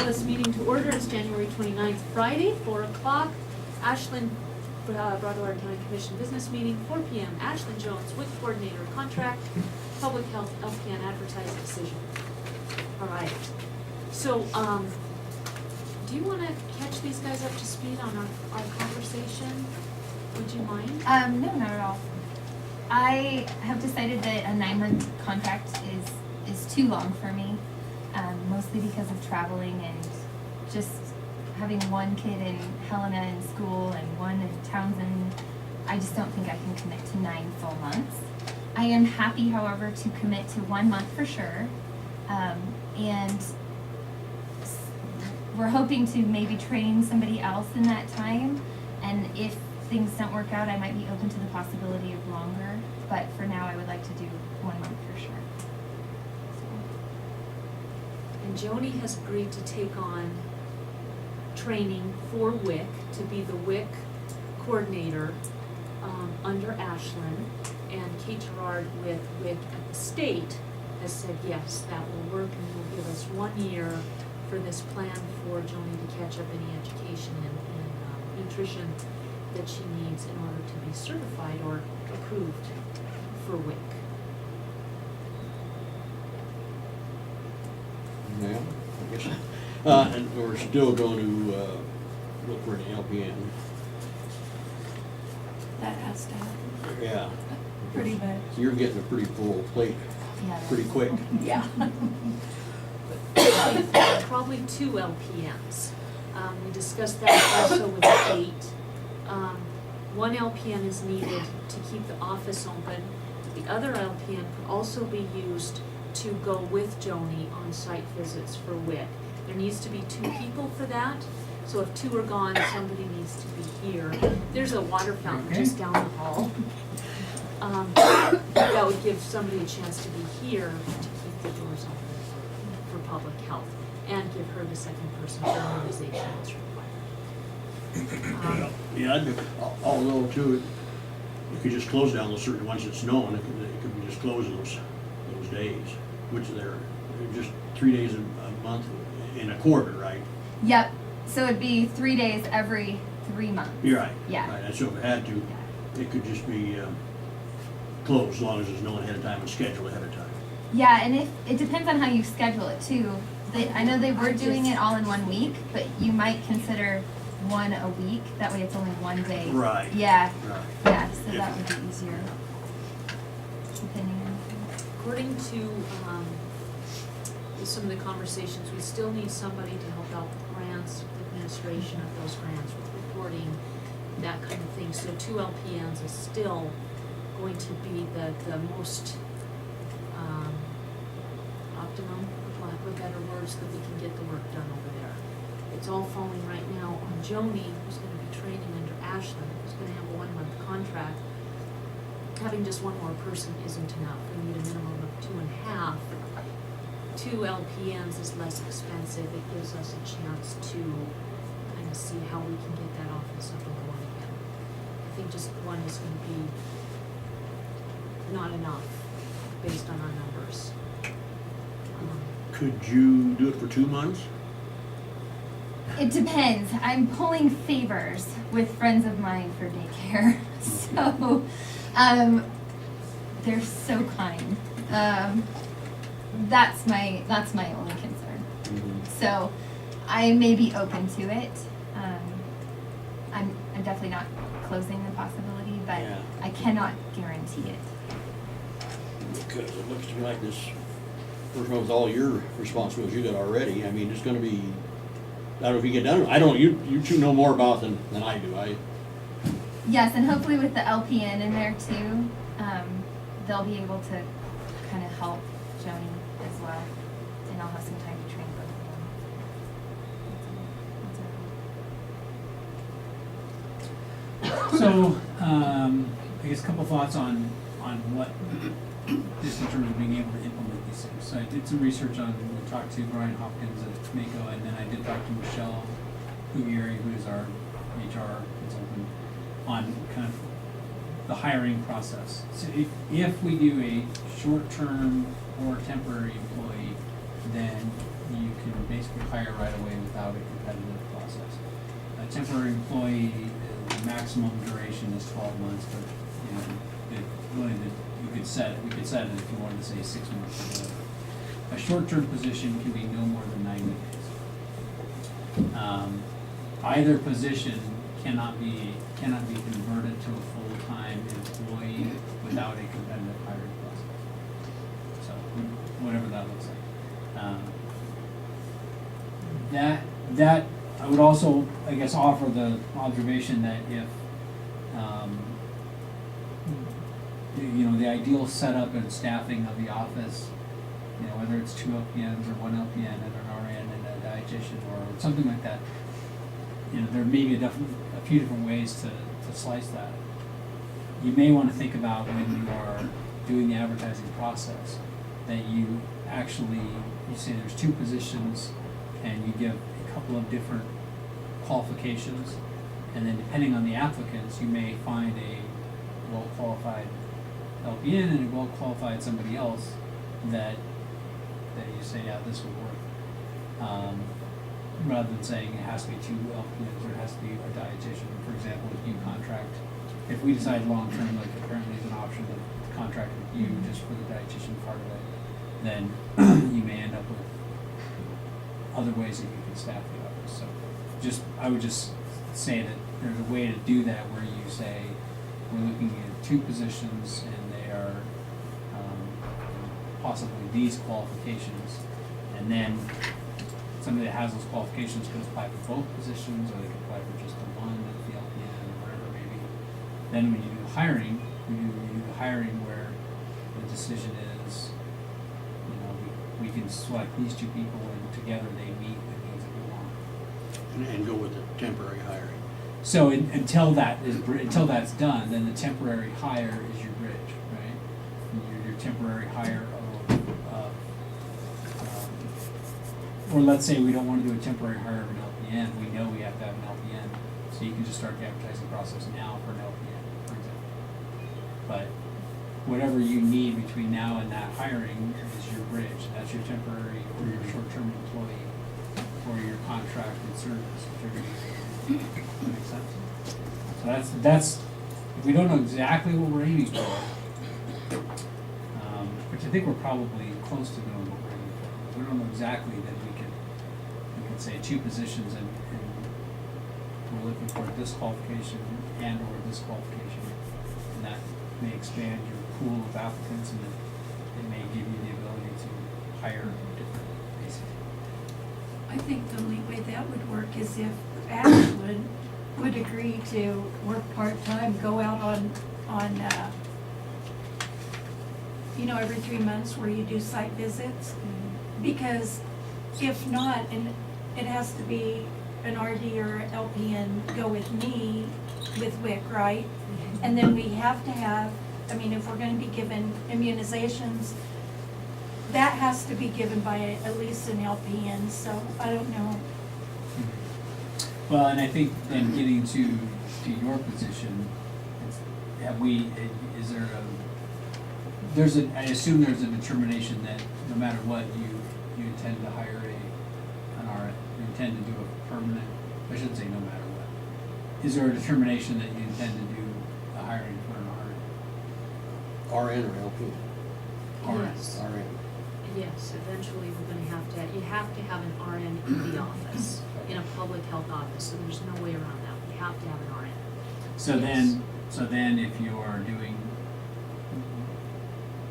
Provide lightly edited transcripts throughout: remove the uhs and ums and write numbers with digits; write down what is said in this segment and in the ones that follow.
this meeting to order. It's January 29th, Friday, 4 o'clock. Ashland, Broadwater County Commission business meeting, 4 p.m. Ashland Jones, WIC coordinator, contract, public health, LPN advertising decision. All right. So, do you want to catch these guys up to speed on our conversation? Would you mind? No, not at all. I have decided that a 9-month contract is too long for me, mostly because of traveling and just having one kid in Helena in school and one in Townsend. I just don't think I can commit to 9 full months. I am happy, however, to commit to 1 month for sure, and we're hoping to maybe train somebody else in that time, and if things don't work out, I might be open to the possibility of longer, but for now I would like to do 1 month for sure. And Joni has agreed to take on training for WIC, to be the WIC coordinator under Ashland, and Kate Gerard with WIC at the state has said yes, that will work, and will give us 1 year for this plan for Joni to catch up any education and nutrition that she needs in order to be certified or approved for WIC. Yeah, I guess. And we're still going to look for an LPN. That has to happen. Yeah. Pretty much. You're getting a pretty full plate Yeah. pretty quick. Yeah. Probably 2 LPNs. We discussed that also with Kate. 1 LPN is needed to keep the office open. The other LPN could also be used to go with Joni on site visits for WIC. There needs to be 2 people for that, so if 2 are gone, somebody needs to be here. There's a water fountain just down the hall. That would give somebody a chance to be here to keep the doors open for public health, and give her the second person for immunization that's required. Yeah, although too, you could just close down those certain ones that's known, it could be just closing those days, which they're just 3 days a month in a quarter, right? Yep, so it'd be 3 days every 3 months. You're right. Yeah. Right, and so if it had to, it could just be closed as long as there's known ahead of time and scheduled ahead of time. Yeah, and if it depends on how you schedule it too. I know they were doing it all in 1 week, but you might consider 1 a week. That way it's only 1 day. Right. Yeah. Right. Yeah, so Yeah. that would be easier. Depending on. According to some of the conversations, we still need somebody to help out with grants, with administration of those grants, with reporting, that kind of thing. So 2 LPNs is still going to be the most optimum, for lack of better words, that we can get the work done over there. It's all falling right now on Joni, who's going to be training under Ashland, who's going to have a 1-month contract. Having just 1 more person isn't enough. We need a minimum of 2.5. 2 LPNs is less expensive. It gives us a chance to kind of see how we can get that office up and going again. I think just 1 is going to be not enough based on our numbers. Could you do it for 2 months? It depends. I'm pulling favors with friends of mine for daycare. So, they're so kind. That's my only concern. Mm-hmm. So, I may be open to it. I'm definitely not closing the possibility, but Yeah. I cannot guarantee it. Because it looks to me like this person with all your responsibilities you got already, I mean, it's gonna be, I don't know if you get done, you 2 know more about than I do, Yes, and hopefully with the LPN in there too, they'll be able to kind of help Joni as well, and I'll have some time to train both of them. That's So, I guess a couple thoughts on what, just in terms of being able to implement these things. So I did some research on, we talked to Brian Hopkins at Mako, and then I did talk to Michelle Hugieri, who is our HR consultant, on kind of the hiring process. So if we do a short-term or temporary employee, then you can basically hire right away without a competitive process. A temporary employee, the maximum duration is 12 months, but, you know, we could set it if you wanted to say 6 months or whatever. A short-term position can be no more than 90 days. Either position cannot be converted to a full-time employee without a competitive hiring process. So, whatever that looks like. That, I would also, I guess, offer the observation that if, the ideal setup and staffing of the office, whether it's 2 LPNs or 1 LPN and an RN and a dietitian or something like that, there may be a few different ways to slice that. You may want to think about when you are doing the advertising process that you say there's 2 positions and you give a couple of different qualifications, and then depending on the applicants, you may find a well-qualified LPN and a well-qualified somebody else that you say, yeah, this would work. Rather than saying it has to be 2 LPNs or it has to be a dietitian. For example, if you contract, if we decide long-term, like apparently is an option to contract with you just for the dietitian part of it, then you may end up with other ways that you can staff the office. So I would just say that there's a way to do that where you say, we're looking at 2 positions and they are possibly these qualifications, and then somebody that has those qualifications can apply for both positions, or they can apply for just the one at the LPN or whatever it may be. Then when you do hiring, where the decision is, we can select these 2 people and together they meet the needs that we want. And go with the temporary hiring. So until that's done, then the temporary hire is your bridge, right? Your temporary hire or let's say we don't want to do a temporary hire of an LPN, we know we have to have an LPN, so you can just start the advertising process now for an LPN, for example. But whatever you need between now and that hiring is your bridge. That's your temporary or your short-term employee or your contracted service, whichever you do. That makes sense? So that's if we don't know exactly what we're aiming for, which I think we're probably close to knowing what we're aiming for. If we don't know exactly, then we can say 2 positions and we're looking for this qualification and or this qualification, and that may expand your pool of applicants, and it may give you the ability to hire different, basically. I think the only way that would work is if Ashland would agree to work part-time, go out on every 3 months where you do site visits. Because if not, and it has to be an RD or LPN go with me with WIC, right? And then we have to have, if we're gonna be given immunizations, that has to be given by at least an LPN, so I don't know. Well, and I think then getting to your position, I assume there's a determination that no matter what, you intend to hire an RN, you intend to do a permanent, I shouldn't say no matter what. Is there a determination that you intend to do a hiring for an RN or LP? RN? Yes. RN. Yes, eventually we're gonna have to have an RN in the office, in a public health office, so there's no way around that. We have to have an RN. So Yes. then if you are doing,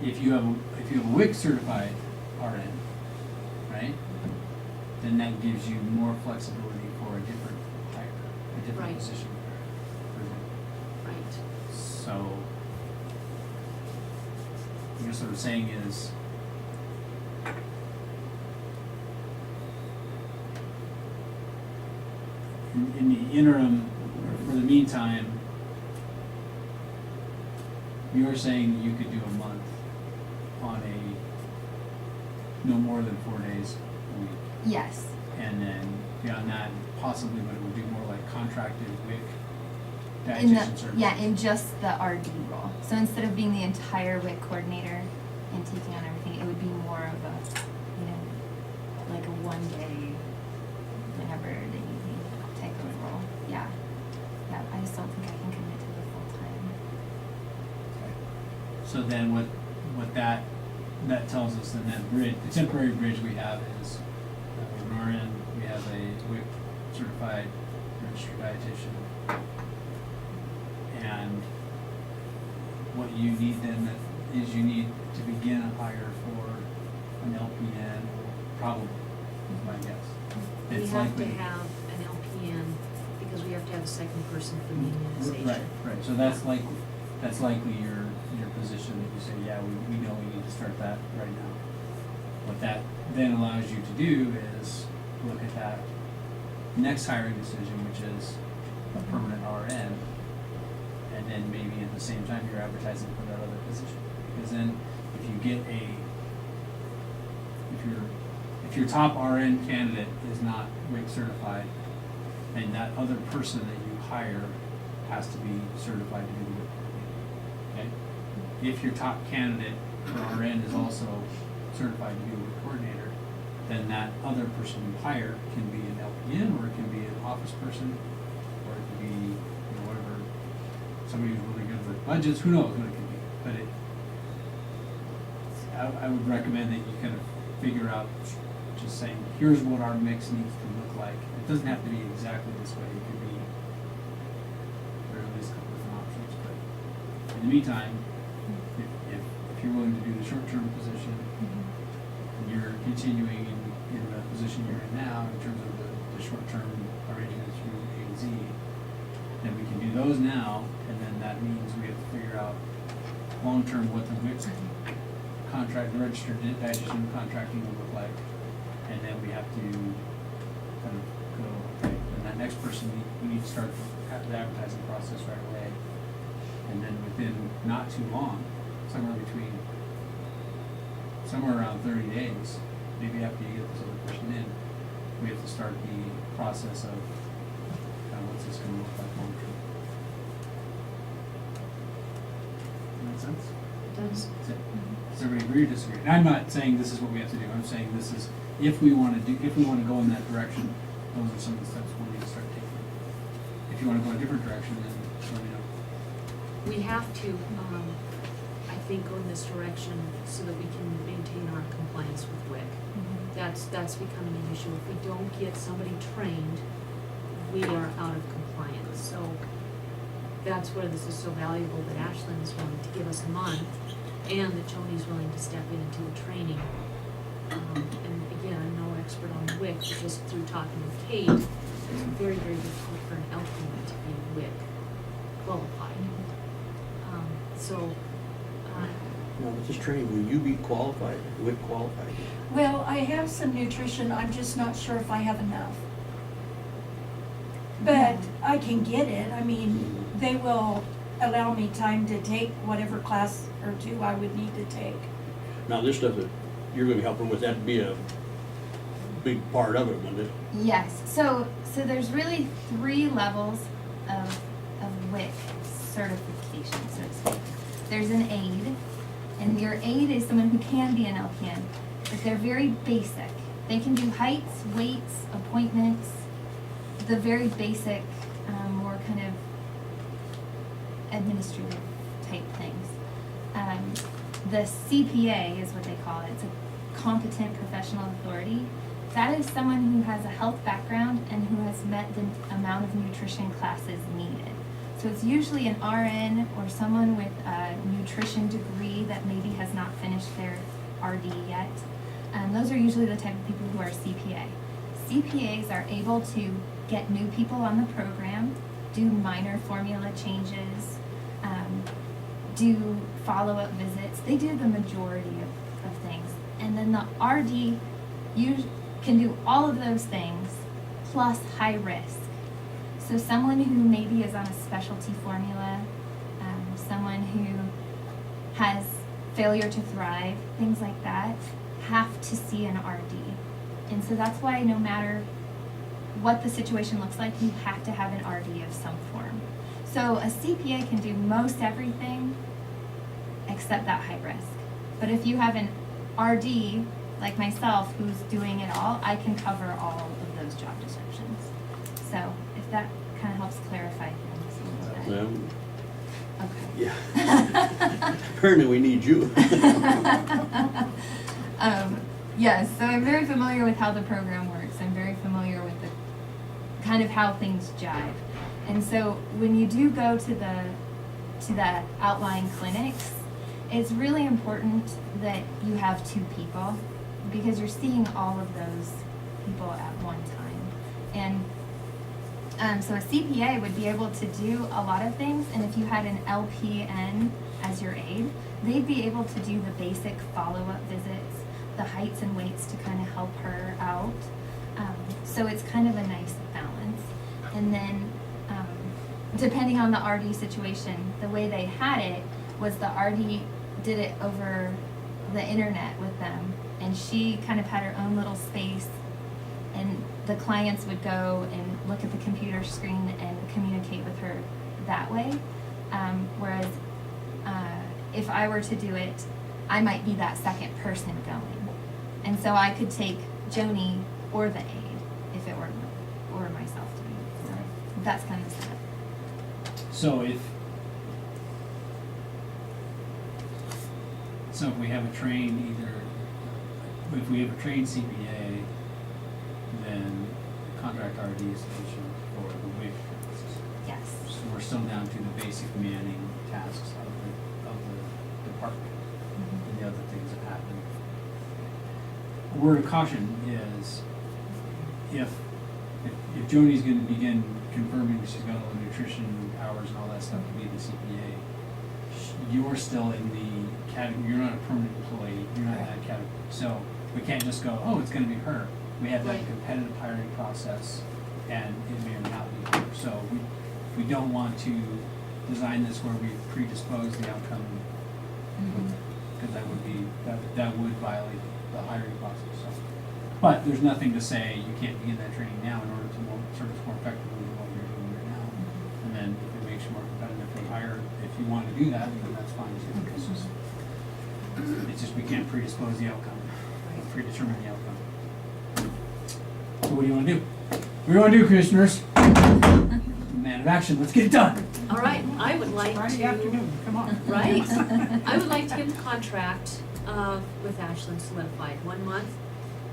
if you have a WIC certified RN, right? Then that gives you more flexibility for a different hire, a different Right. position. for example. Right. So, I guess what I'm saying is, in the interim, or for the meantime, you're saying you could do a month on no more than 4 days a week. Yes. And then beyond that, possibly, but it would be more like contracted WIC In dietitian services. yeah, in just the RD role. So instead of being the entire WIC coordinator and taking on everything, it would be more of a, like a 1 day, whenever they need me type of role. Yeah. Yeah, I just don't think I can commit to the full time. So then what that tells us, then that bridge, the temporary bridge we have is, on our end, we have a WIC certified registered dietitian. And what you need then is you need to begin a hire for an LPN, probably, is my guess. We It's have to likely- have an LPN because we have to have a second person for the immunization. Right, so that's likely your position that you say, yeah, we know we need to start that right now. What that then allows you to do is look at that next hiring decision, which is a permanent RN, and then maybe at the same time you're advertising for that other position. Because then if you get if your top RN candidate is not WIC certified, then that other person that you hire has to be certified to be the WIC coordinator, okay? If your top candidate for RN is also certified to be a WIC coordinator, then that other person you hire can be an LPN, or it can be an office person, or it can be, whatever, somebody who's really good with budgets, who knows what it can be. But I would recommend that you kind of figure out, just saying, here's what our mix needs to look like. It doesn't have to be exactly this way, it could be, there are at least a couple different options, but in the meantime, if you're willing to do the short-term position, and you're continuing in the position you're in now, in terms of the short-term arrangement through A to Z, then we can do those now, and then that means we have to figure out long-term what the WIC contract, the registered dietitian contracting will look like, and then we have to kind of go, okay, and that next person, we need to start the advertising process right away, and then within not too long, somewhere around 30 days, maybe after you get this other person in, we have to start the process of kind of what's this going to look like long term. Make sense? Does, Does everybody agree or disagree? And I'm not saying this is what we have to do. I'm saying this is, if we want to go in that direction, those are some of the steps we'll need to start taking. If you want to go a different direction, then let me know. we have to, I think, go in this direction so that we can maintain our compliance with WIC. That's becoming an issue. If we don't get somebody trained, we are out of compliance. So that's where this is so valuable that Ashlyn is willing to give us a month, and that Joni's willing to step in and do the training. And again, I'm no expert on WIC, but just through talking with Kate, it's very, very difficult for an LPN to be WIC qualified. Now, with this training, will you be qualified, WIC qualified? Well, I have some nutrition, I'm just not sure if I have enough. But I can get it, I mean, they will allow me time to take whatever class or two I would need to take. Now, this stuff that you're gonna be helping with, that'd be a big part of it, wouldn't it? Yes, so there's really 3 levels of WIC certification, so to speak. There's an aide, and your aide is someone who can be an LPN, but they're very basic. They can do heights, weights, appointments, the very basic, more kind of administrative type things. The CPA is what they call it. It's a competent professional authority. That is someone who has a health background and who has met the amount of nutrition classes needed. So it's usually an RN or someone with a nutrition degree that maybe has not finished their RD yet. Those are usually the type of people who are CPA. CPAs are able to get new people on the program, do minor formula changes, do follow-up visits. They do the majority of things. And then the RD can do all of those things plus high risk. So someone who maybe is on a specialty formula, someone who has failure to thrive, things like that, have to see an RD. And so that's why no matter what the situation looks like, you have to have an RD of some form. So a CPA can do most everything except that high risk. But if you have an RD like myself, who's doing it all, I can cover all of those job descriptions. So if that kind of helps clarify things a little bit. Okay. Yeah. Apparently we need you. Yes, so I'm very familiar with how the program works. I'm very familiar with the kind of how things jive. And so when you do go to the outlying clinics, it's really important that you have 2 people because you're seeing all of those people at one time. And so a CPA would be able to do a lot of things, and if you had an LPN as your aide, they'd be able to do the basic follow-up visits, the heights and weights to kind of help her out. So it's kind of a nice balance. And then depending on the RD situation, the way they had it was the RD did it over the internet with them, and she kind of had her own little space, and the clients would go and look at the computer screen and communicate with her that way. Whereas if I were to do it, I might be that second person going. And so I could take Joni or the aide if it were, or myself to be. So that's kind of the setup. So if we have a trained if we have a trained CPA, then contract RD is sufficient for the WIC. Yes. So we're still down to the basic manning tasks of the department and the other things that happen. A word of caution is if Joni's gonna begin confirming that she's got all the nutrition hours and all that stuff to be the CPA, you're still in the category, you're not a permanent employee, you're not in that category. So we can't just go, oh, it's gonna be her. We have that Right. competitive hiring process, and it may or may not be her. So we don't want to design this where we predispose the outcome, because that would violate the hiring process. So, but there's nothing to say you can't begin that training now in order to serve us more effectively than what you're doing right now. And then if it makes you more competitive for hire, if you want to do that, then that's fine too. It's just we can't predispose the outcome, predetermine the outcome. So what do you want to do? What do you want to do, commissioners? Man of action, let's get it done. All right, I would like Friday to, afternoon, come on. right? I would like to get the contract with Ashland solidified, 1 month.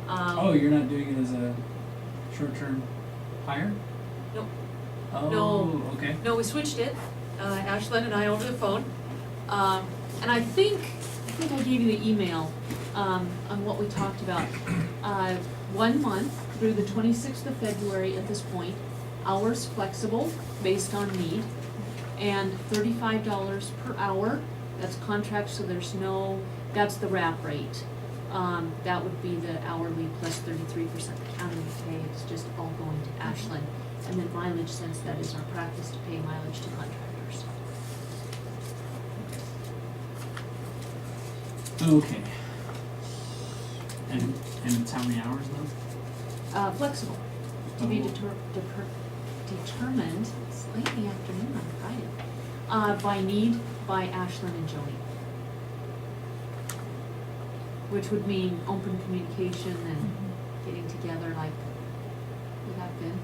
Oh, you're not doing it as a short-term hire? Nope. Oh, No. okay. No, we switched it, Ashland and I over the phone. And I think I gave you the email, on what we talked about. 1 month through the 26th of February at this point, hours flexible based on need, and $35 per hour. That's contract, so that's the wrap rate. That would be the hourly plus 33% the county would pay. It's just all going to Ashland. And then mileage, since that is our practice to pay mileage to contractors. Okay. And it's how many hours though? Flexible, to be determined, it's late in the afternoon on Friday, by need by Ashland and Joni. Which would mean open communication and getting together like we have been.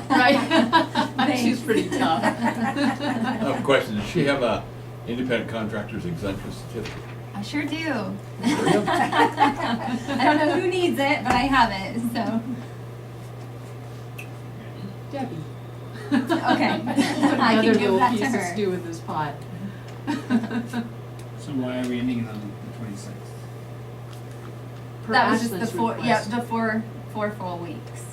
Right? She's pretty tough. I have a question. Does she have a independent contractor's exemption certificate? I sure do. There you go. I don't know who needs it, but I have it, so. Debbie. Okay. Put I can another give little that to piece of her. stew in this pot. So why are we ending it on the 26th? Per That was just the Ashland's 4, request. the four full weeks.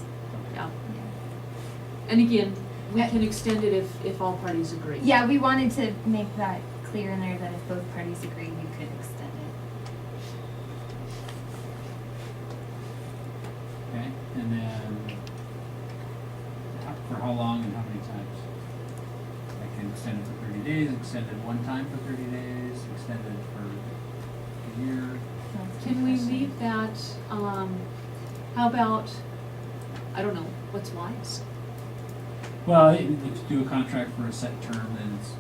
Yeah. Yeah. And again, we can extend it if all parties agree. Yeah, we wanted to make that clear in there that if both parties agree, we could extend it. Okay, and then for how long and how many times? I can extend it for 30 days, extend it one time for 30 days, extend it for a year. Can we leave that, how about, I don't know, what's wise? Well, if you do a contract for a set term, then it's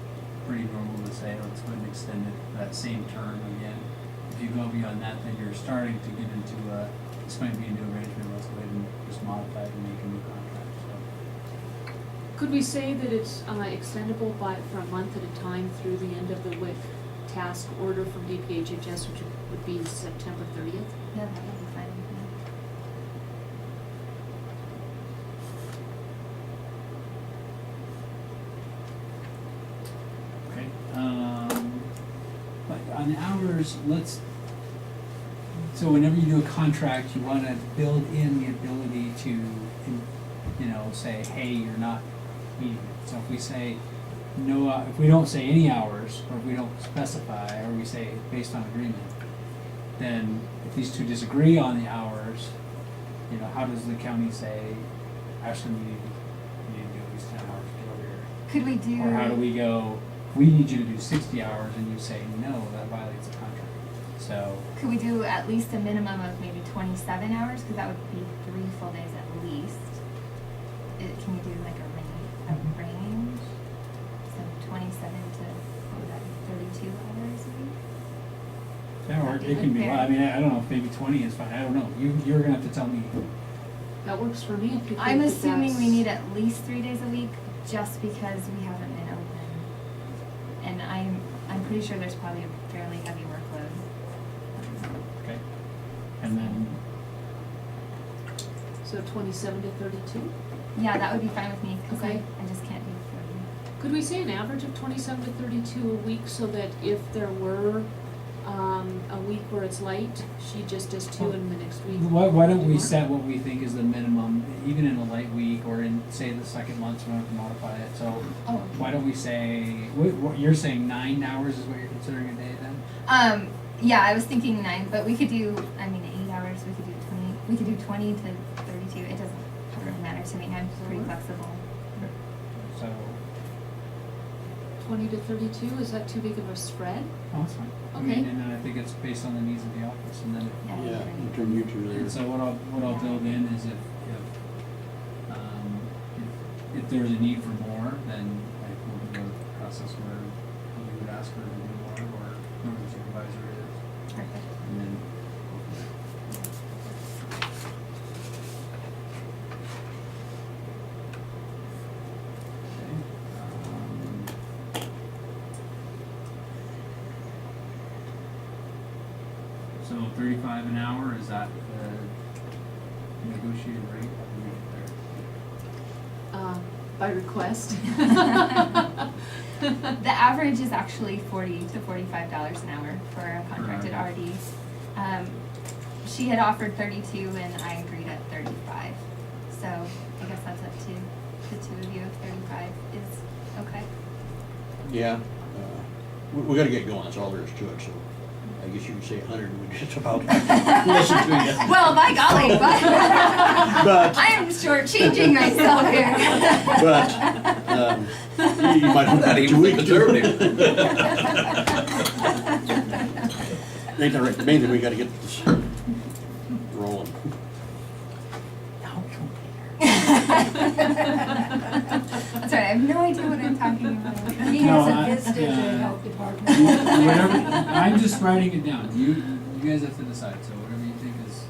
pretty normal to say, let's go ahead and extend it for that same term again. If you go beyond that, then you're starting to get into this might be a new arrangement, let's go ahead and just modify it and make a new contract, so. Could we say that it's extendable for a month at a time through the end of the WIC task order from DPHHS, which would be September 30th? Yeah, that would be fine with me. Okay, but on the hours, so whenever you do a contract, you wanna build in the ability to, you know, say, hey, you're not meeting it. So if we say no, if we don't say any hours, or if we don't specify, or we say based on agreement, then if these two disagree on the hours, you know, how does the county say, Ashland, you need to do at least 10 hours to get over here? Could we do? Or how do we go, we need you to do 60 hours, and you say, no, that violates the contract. So, Could we do at least a minimum of maybe 27 hours? Because that would be 3 full days at least. Can we do like a range? So 27 to, what would that be, 32 hours a week? yeah, or That'd it be can be, fair. well, I mean, I don't know, if maybe 20 is fine, I don't know. You're gonna have to tell me. That works for me if you think I'm that assuming we that's- need at least 3 days a week, just because we haven't been open. And I'm pretty sure there's probably a fairly heavy workload. Okay. And then, So 27 to 32? Yeah, that would be fine with me, because Okay. I just can't do 40. Could we say an average of 27 to 32 a week, so that if there were a week where it's light, she just does 2 and the next week? why don't do we more? set what we think is the minimum, even in a light week, or in, say, the second month, so we don't have to modify it, so Oh. why don't we say, what, you're saying 9 hours is what you're considering a day then? Yeah, I was thinking 9, but we could do, 8 hours, we could do 20, we could do 20 to 32, it doesn't really matter to me, I'm pretty flexible. So, 20 to 32, is that too big of a spread? oh, that's fine. I Okay. mean, and then I think it's based on the needs of the office, and then Yeah, I Yeah, agree. between you two there. and so what I'll build in is if there's a need for more, then like we'll do a process where we would ask her to do more, or whoever the supervisor is, Perfect. and then go from there. Okay, so 35 an hour, is that the negotiated rate? How do we get there? By request? The average is actually $40 to $45 an hour for a contracted Right. RD. She had offered 32 and I agreed at 35. So I guess that's up to the two of you if 35 is okay. Yeah, we gotta get going, that's all there is to it, so I guess you could say 100 would just about listen to you. Well, by golly, But- I am shortchanging myself here. But, you might have Not that even 2 weeks. conservative. Ain't that right, mainly we gotta get this rolling. That's right, I have no idea what I'm talking about. He No, hasn't visited the yeah. health department. Whatever, I'm just writing it down, you guys have to decide, so whatever you think is.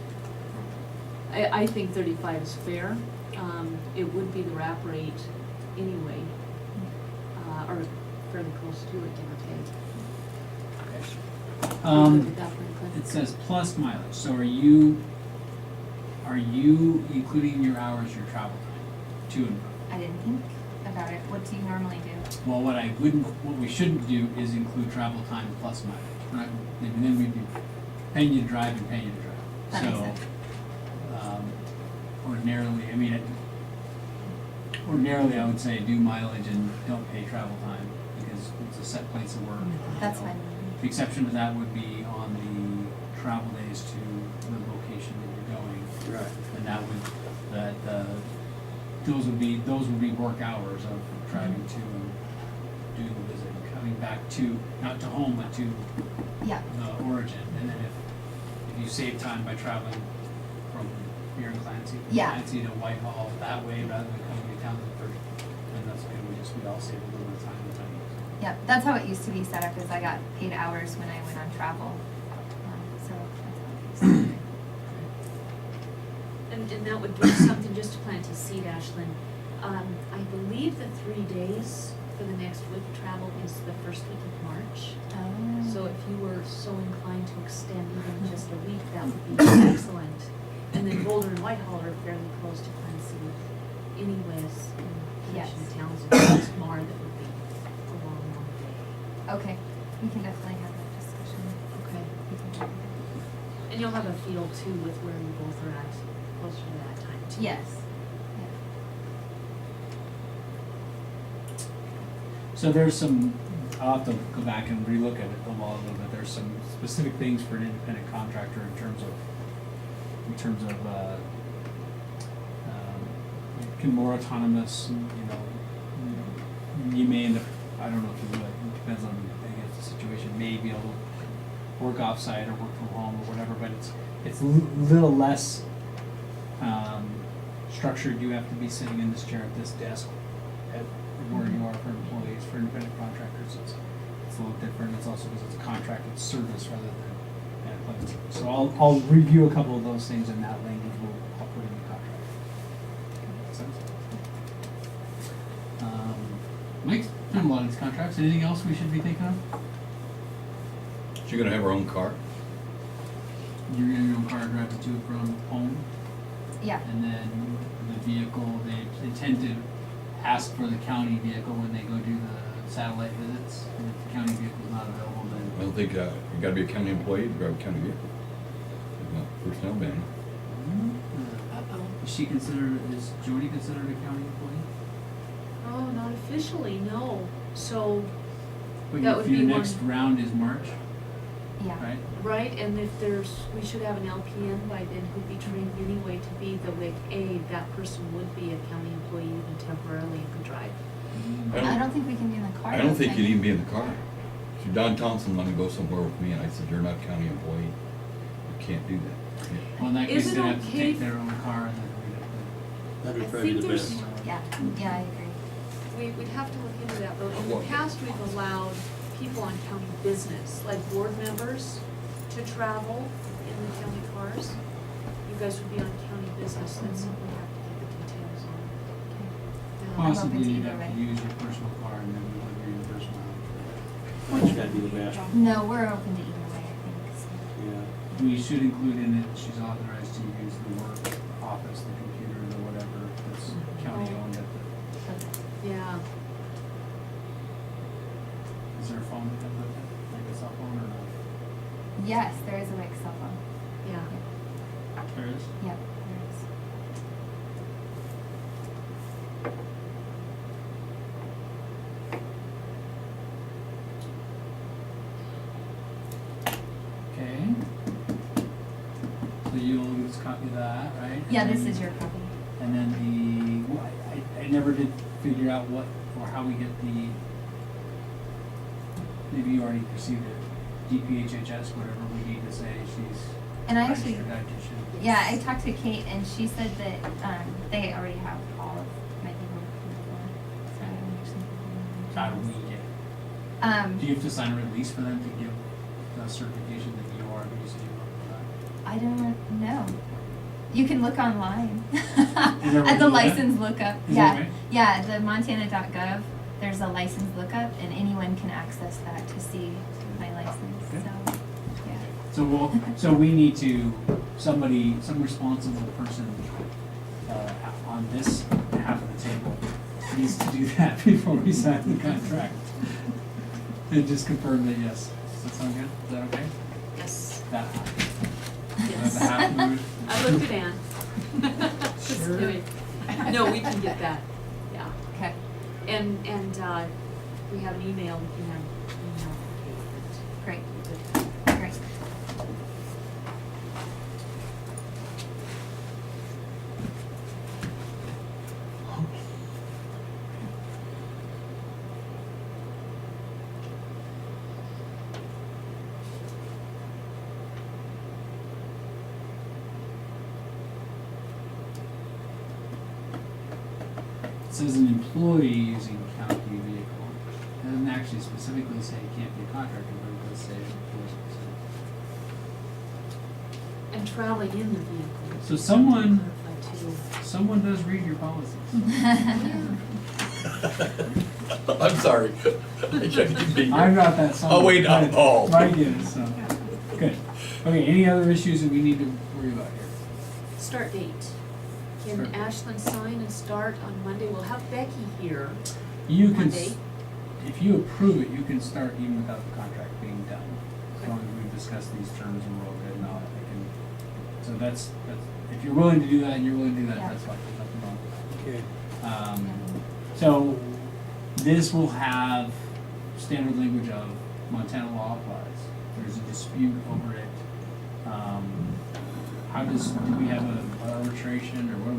I think 35 is fair. It would be the wrap rate anyway, or fairly close to it, give or take. Are you good with that, Franklin? It says plus mileage, so are you including your hours, your travel time, to and from? I didn't think about it. What do you normally do? Well, what we shouldn't do is include travel time plus mileage. We're not, and then we'd be paying you to drive and paying you to drive. That makes sense. Ordinarily, I mean, ordinarily I would say do mileage and don't pay travel time because it's a set place of work. That's fine. The exception to that would be on the travel days to the location that you're going. Right. And those would be work hours of driving to and doing the visit, and coming back to, not to home, but to Yeah. the origin. And then if you save time by traveling from here in Clancy, from Yeah. Clancy to Whitehall that way rather than coming to town first, then that's good, we all save a little bit of time and money. Yeah, that's how it used to be set up, is I got paid hours when I went on travel. and that would be something just to plant a seed, Ashlyn. I believe the 3 days for the next week travel is the first week of March. So if you were so inclined to extend even just a week, that would be excellent. And then Boulder and Whitehall are fairly close to Pine City anyways, in connection to Yes. Townsend. It's Mar that would be a long, long day. Okay, we can definitely have that discussion. Okay. We can do that. And you'll have a feel too with where you both are at closer to that time too. Yes. Yeah. So there's some, I'll have to go back and relook at it a little bit, there's some specific things for an independent contractor in terms of, more autonomous, you know, you may end up, I don't know if you would, it depends on, I guess, the situation, may be able to work off-site or work from home or whatever, but it's a little less, structured. You have to be sitting in this chair at this desk at where you are for employees, for independent contractors, it's a little different, it's also because it's a contracted service rather than an employment service. So I'll review a couple of those things in that language, I'll put in the contract. Makes sense? Mike's done a lot of these contracts, anything else we should be thinking of? She's gonna have her own car? You're in your own car driving to and from home, Yeah. and then the vehicle, they tend to ask for the county vehicle when they go do the satellite visits, and if the county vehicle's not available, I then. don't think, you gotta be a county employee to drive a county vehicle. It's not personnel ban. Uh-oh. Is she considered, is Jody considered a county employee? Oh, not officially, no. So, But That would your be next one. round is March, Yeah. right? right, and if we should have an LPN by then who'd be trained anyway to be the WIC aide, that person would be a county employee even temporarily and could drive. I don't think we can be in the car. I don't think can you'd we? even be in the car. So Don Thompson wanted to go somewhere with me, and I said, you're not a county employee. You can't do that. Well, in that case, Is it they'd have to okay take if- their own car and then we'd have That'd be I probably think the there's- best. Yeah, yeah, I agree. We'd have to look into that, though. In the What? past, we've allowed people on county business, like board members, to travel in the county cars. You guys would be on county business, that's something we have to get the details on. to. I'm open Possibly to you'd either have to way. use your personal car and then we would reimburse mileage. That's gotta be the best. No, we're open to either way, I think, so. Yeah. We should include in it, she's authorized to use the work office, the computers or whatever that's county owned at the, Okay. Yeah, is there a phone that comes with it? Like a cell phone or not? Yes, there is a WIC cell phone. yeah. There is? Yep, there is. Okay. So you'll just copy that, right? Yeah, And this then- is your copy. And then I never did figure out what, or how we get the, maybe you already received it, DPHHS, whatever we need to say, she's And I registered actually, dietitian. yeah, I talked to Kate and she said that, they already have all of my paperwork before, so I don't understand. How do we get it? Do you have to sign a release for them to give the certification that you are who you say you are? I don't know. You can look online. that where At the you do that? license lookup. Is Yeah. that right? Yeah, the montana.gov, there's a license lookup and anyone can access that to see my license, Okay. so, yeah. So we need to, some responsible person, on this half of the table needs to do that before we sign the contract. And just confirm that, yes. Does that sound good? Is that okay? Yes, That, yes. the half moved. I looked at Ann. Just Sure. kidding. No, we can get that, yeah. Okay. And, we have an email, we can have email. Great, Good. great. It says an employee using county vehicle. It doesn't actually specifically say it can't be a contractor, but it does say employee. And traveling in the vehicle. So someone- Clarify someone does read your policies. I'm sorry. I shouldn't even be here. I'm not that someone. Oh, wait, no. but- Oh. but I get it, so, good. Okay, any other issues that we need to worry about here? Start date. Can Start. Ashland sign and start on Monday? We'll have Becky here. You can, Monday. if you approve it, you can start even without the contract being done. As Okay. long as we've discussed these terms and we're all good and all that, so that's, if you're willing to do that and you're willing to do that, Yeah. that's fine, there's nothing wrong with Okay. that. So this will have standard language of Montana law applies. There's a dispute over it. How do we have a arbitration or do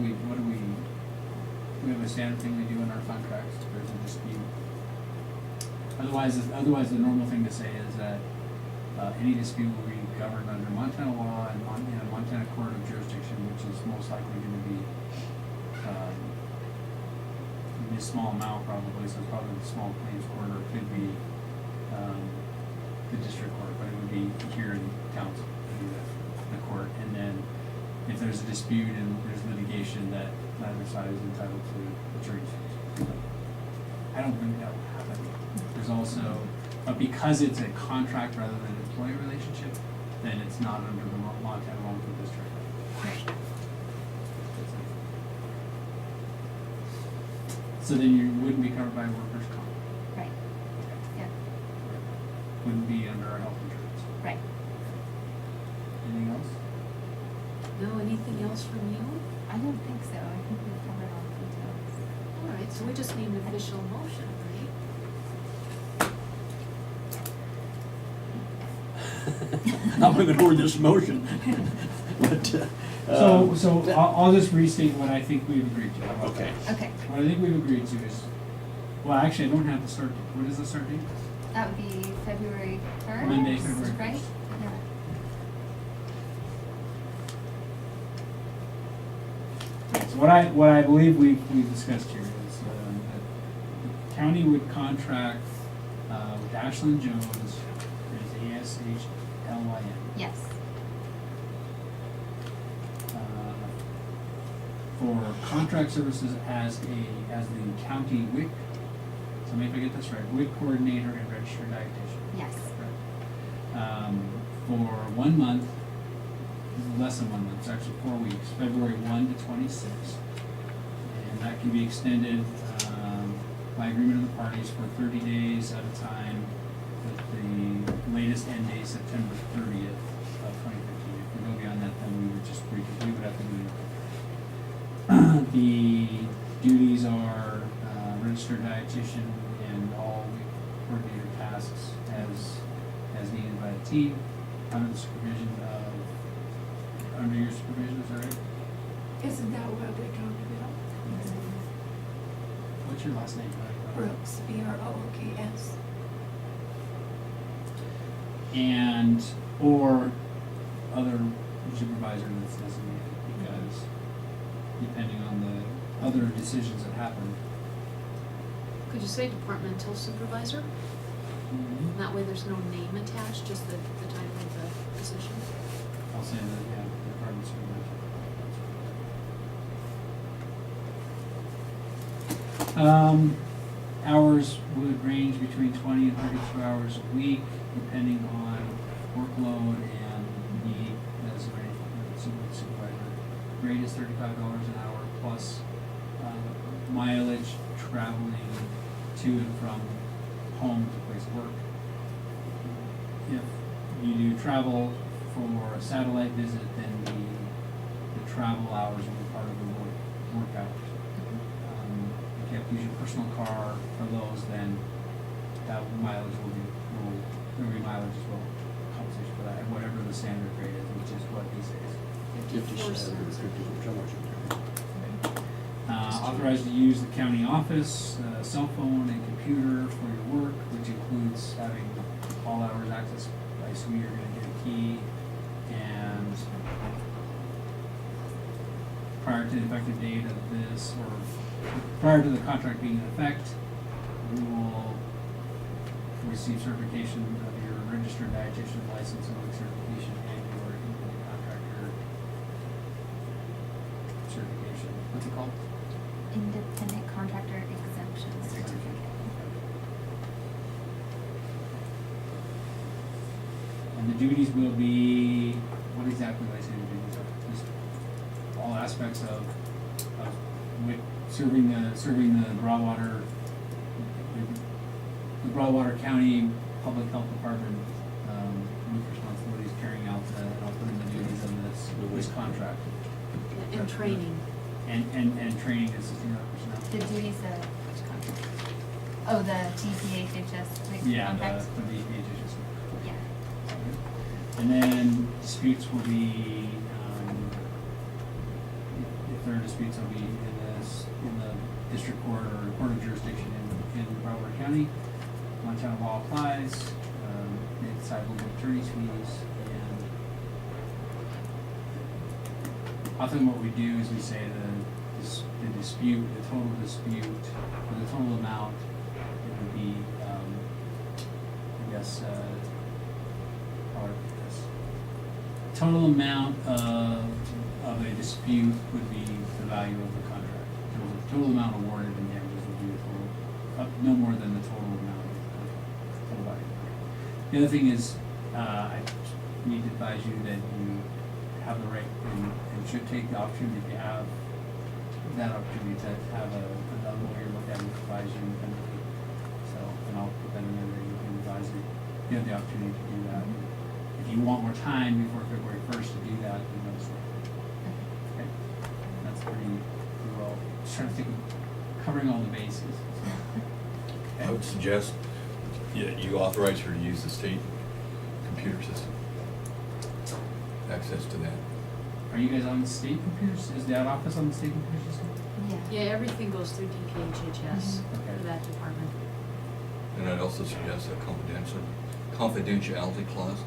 we have a standard thing we do in our contracts if there's a dispute? Otherwise, the normal thing to say is that any dispute will be governed under Montana law and in a Montana court of jurisdiction, which is most likely going to be a small amount probably, so it's probably the small claims court, or it could be the district court, but it would be here in council to do that, the court. And then if there's a dispute and there's litigation, that neither side is entitled to attorney's fees. I don't think that will happen. There's also, but because it's a contract rather than an employee relationship, then it's not under the Montana wrongful discharge. Right. So then you wouldn't be covered by workers' comp. Right, yeah, Wouldn't be under our health insurance. right. Anything else? No, anything else from you? I don't think so. I think we've covered all the details. All right, so we just need an official motion, right? I'm looking for this motion. But, So I'll just restate what I think we've agreed to. How about Okay. that? Okay, What I think we've agreed to is, well, actually, I don't have the start date. What is the start date? that would be February 1st, Monday, February right? 1st. Yeah. Okay, so what I believe we've discussed here is that the county would contract with Ashland Jones, there's ASHLYN. Yes, For contract services as the county WIC, so maybe if I get this right, WIC coordinator and registered dietitian. yes, For 1 month, less than 1 month, it's actually 4 weeks, February 1 to 26. And that can be extended by agreement of the parties for 30 days at a time, with the latest end date September 30th of 2015. If we go beyond that, then we would have to do it. The duties are registered dietitian and all coordinator tasks as needed by the team, under the supervision of, under your supervision, is that right? Isn't that what we talked about? What's your last name? Brooks, Brooks. And, or other supervisor that's designated, because depending on the other decisions that happen. Could you say departmental supervisor? And that way there's no name attached, just the title of the position. I'll say that, yeah, department supervisor. Hours would range between 20 and 32 hours a week, depending on workload and need as a supervisor. Rate is $35 an hour plus mileage traveling to and from home to place of work. If you do travel for a satellite visit, then the travel hours will be part of the work hours. If you have to use your personal car for those, then that mileage there will be mileage as well, compensation for that, at whatever the standard rate is, which is what these days. 54 cents. Authorized to use the county office, cell phone and computer for your work, which includes having all hours access. I assume you're gonna get a key, and prior to the effective date of this, or prior to the contract being in effect, we will receive certification of your registered dietitian license and work certification and your independent contractor certification. What's it called? Independent contractor exemption certificate. And the duties will be, what exactly do I say the duties are? Just all aspects of serving the Broadwater County Public Health Department, with responsibilities carrying out and outputting the duties of this contract. And training. And training assisting our personnel. The duties of which contract? Oh, the DPHHS like Yeah, contract? the DHHS. Yeah. And then disputes will be, if there are disputes, they'll be in the district court or court of jurisdiction in Broward County. Montana law applies, they decide who will get attorney's fees, and often what we do is we say the dispute, the total dispute, or the total amount, it would be, I guess, how would I put this? Total amount of a dispute would be the value of the contract. The total amount awarded in damages would be the total, no more than the total amount of the contract, total value. The other thing is, I need to advise you that you have the right and should take the opportunity, if you have that opportunity, to have another lawyer look at it and advise you independently. So, and I'll put that in there, that you can advise it, you have the opportunity to do that. If you want more time before February 1st to do that, then let us know. Okay? That's pretty well, just trying to think of covering all the bases. I would suggest, you authorize her to use the state computer system. Access to that. Are you guys on the state computers? Is that office on the state computer system? Yeah. Yeah, everything goes through DPHHS Okay. for that department. And I'd also suggest a confidentiality clause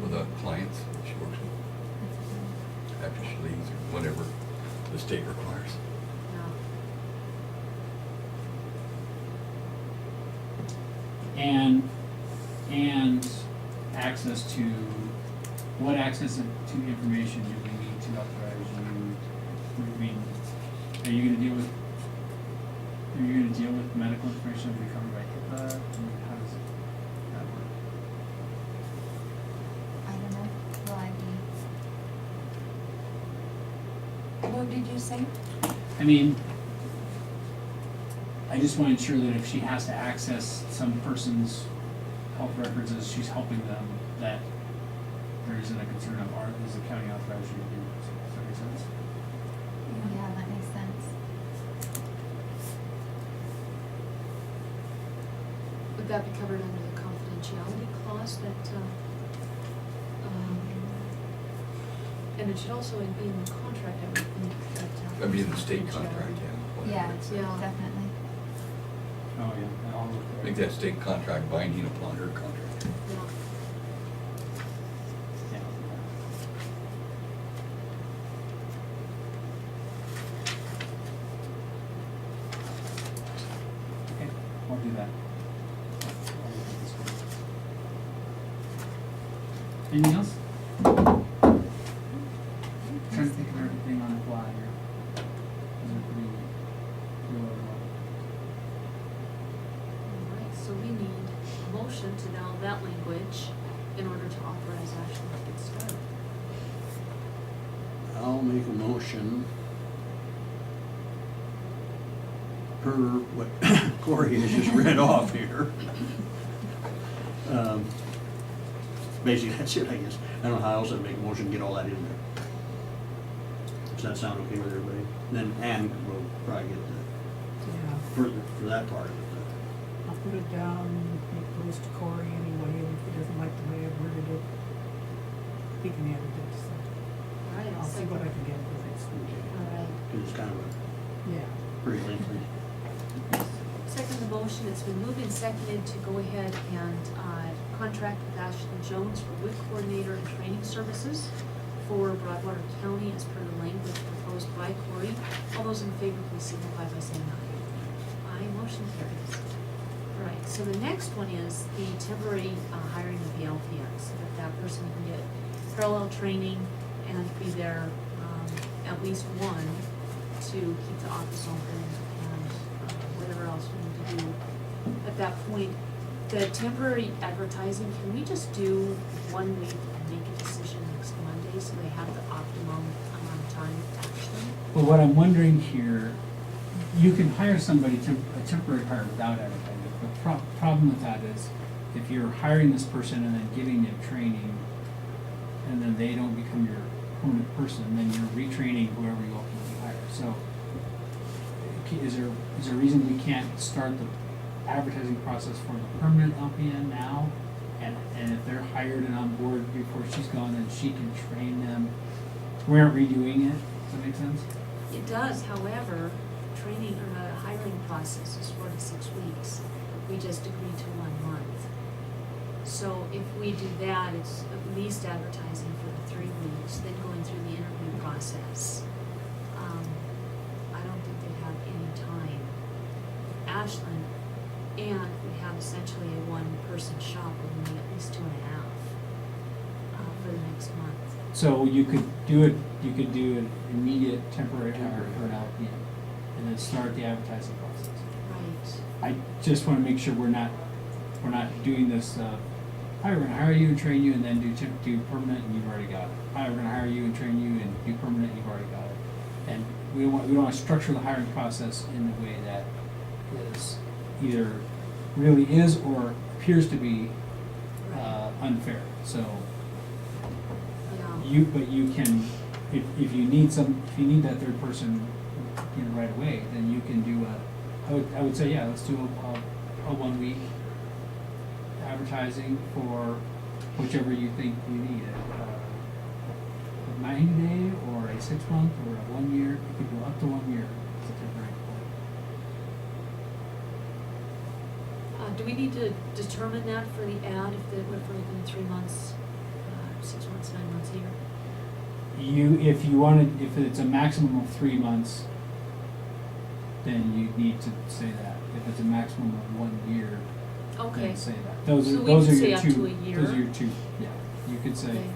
with the clients that she works with after she leaves or whatever the state requires. Yeah. And access to, what access to information do we need to authorize you? I mean, are you gonna deal with medical information that will be covered by HIPAA? I mean, how does that work? I don't know. Will I be? What did you say? I mean, I just want to ensure that if she has to access some person's health records as she's helping them, that there isn't a concern of, is the county authorized you to do this? Does that make sense? Yeah, that makes sense. Would that be covered under the confidentiality clause that, and it should also be in the contract, I would think, that. That'd be in the state contract, yeah. Yeah, whatever it says. Yeah. definitely. Oh, yeah, I'll look at it. Make that state contract binding upon her contract. Yeah. Yeah, I'll do that. Okay, I'll do that. I'll look at this one. Anything else? Trying to think of everything on the fly here. Those are pretty overall. Alright, so we need a motion to now that language in order to authorize Ashley to get started. I'll make a motion per what Corey has just read off here. Basically, that's it, I guess. I don't know how else I'd make a motion to get all that in there. Does that sound okay with everybody? Then Ann will probably get Yeah, for that part of it. I'll put it down, it goes to Corey anyway, and if he doesn't like the way I worded it, he can edit it, so Alright, I'll see what I can get with it. Alright, Because it's kind of a Yeah, pretty lengthy. second the motion, it's been moved and seconded to go ahead and, contract with Ashley Jones for WIC coordinator and training services for Broadwater County as per the language proposed by Corey. All those in favor, please signify by saying aye. Aye, motion carries. Alright, so the next one is the temporary, hiring of the LPN, so that person can get parallel training and be there, at least one to keep the office open and whatever else we need to do. At that point, the temporary advertising, can we just do 1 week and make a decision next Monday so they have the optimum amount of time actually? But what I'm wondering here, you can hire somebody, a temporary hire without advertising. The problem with that is, if you're hiring this person and then giving them training, and then they don't become your permanent person, then you're retraining whoever you ultimately hire. So, is there a reason we can't start the advertising process for the permanent LPN now? And if they're hired and on board before she's gone, then she can train them. We aren't redoing it. Does that make sense? It does, however, training or the hiring process is 4 to 6 weeks. We just agreed to 1 month. So if we do that, it's at least advertising for the 3 weeks, then going through the interview process. I don't think they'd have any time. Ashland, and we have essentially a 1-person shop, we're gonna need at least 2.5 for the next month. So you could do an immediate temporary hire for an LPN, and then start the advertising process. Right. I just wanna make sure we're not doing this, hi, we're gonna hire you and train you and then do permanent and you've already got it. Hi, we're gonna hire you and train you and do permanent, you've already got it. And we don't wanna structure the hiring process in a way that is either really is or appears to be, unfair. So, Yeah. you can, if you need that third person, right away, then you can do I would say, yeah, let's do a 1 week advertising for whichever you think you need, a 90-day or a 6-month or a 1 year. You could go up to 1 year as a temporary employee. Do we need to determine that for the ad, if we're looking 3 months, 6 months, 9 months here? If it's a maximum of 3 months, then you need to say that. If it's a maximum of 1 year, Okay. then say that. Those So are we those could are say your up two. to a year? Those are your two. Yeah, you could say Okay.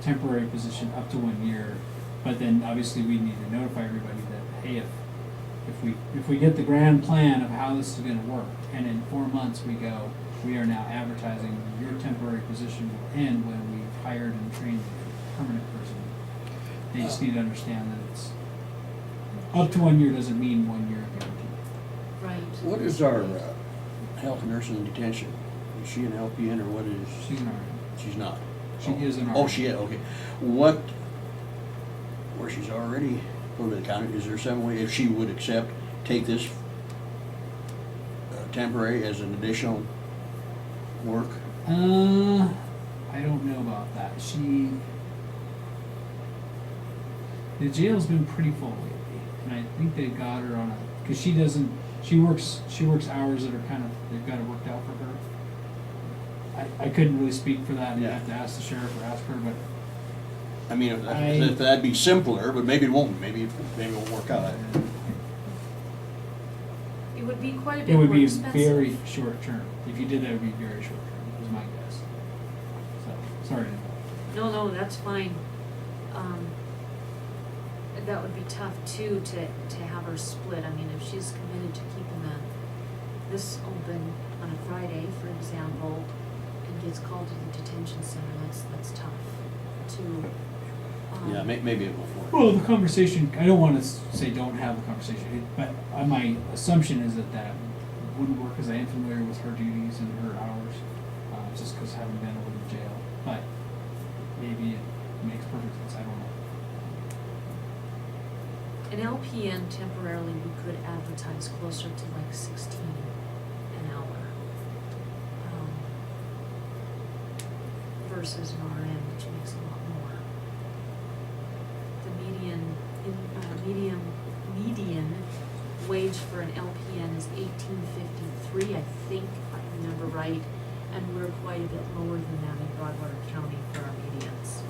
temporary position up to 1 year, but then obviously we need to notify everybody that, hey, if we get the grand plan of how this is going to work, and in 4 months we are now advertising, your temporary position will end when we've hired and trained a permanent person. They just need to understand that it's up to 1 year doesn't mean 1 year guarantee. Right. What is our health nurse in detention? Is she an LPN or what is? She's an RN. She's not. She is an Oh, RN. she is, okay. Where she's already over the county, is there some way, if she would take this temporary as an additional work? I don't know about that. The jail's been pretty full lately, and I think they got her on because she works hours that are they've got it worked out for her. I couldn't really speak for that, and you Yeah. have to ask the sheriff or ask her, but I mean, if that'd be simpler, but maybe it won't, maybe it won't work out. It would be quite a it bit would more be expensive. very short term. If you did that, it would be very short term, is my guess. So, sorry. No, that's fine. That would be tough too, to have her split. I mean, if she's committed to keeping this open on a Friday, for example, and gets called to the detention center, that's tough to, Yeah, maybe it won't work. Well, the conversation, I don't want to say don't have the conversation, but my assumption is that wouldn't work because I am familiar with her duties and her hours, just because having been over to jail. But maybe it makes perfect sense, I don't know. an LPN temporarily, we could advertise closer to like 16 an hour. Versus an RN, which makes a lot more. The median wage for an LPN is $18.53, I think, if I remember right, and we're quite a bit lower than that in Broadwater County for our medians.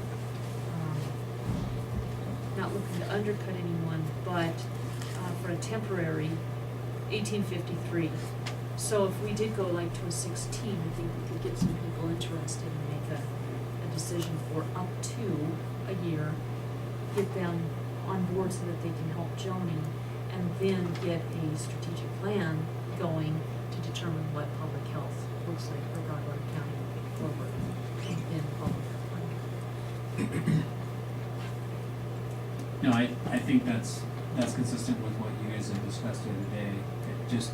Not looking to undercut anyone, but for a temporary, $18.53. So if we did go like to a 16, I think we could get some people interested and make a decision for up to a year, get them on board so that they can help Joni, and then get a strategic plan going to determine what public health looks like for Broadwater County moving forward in public health. No, I think that's consistent with what you guys have discussed the other day. It just,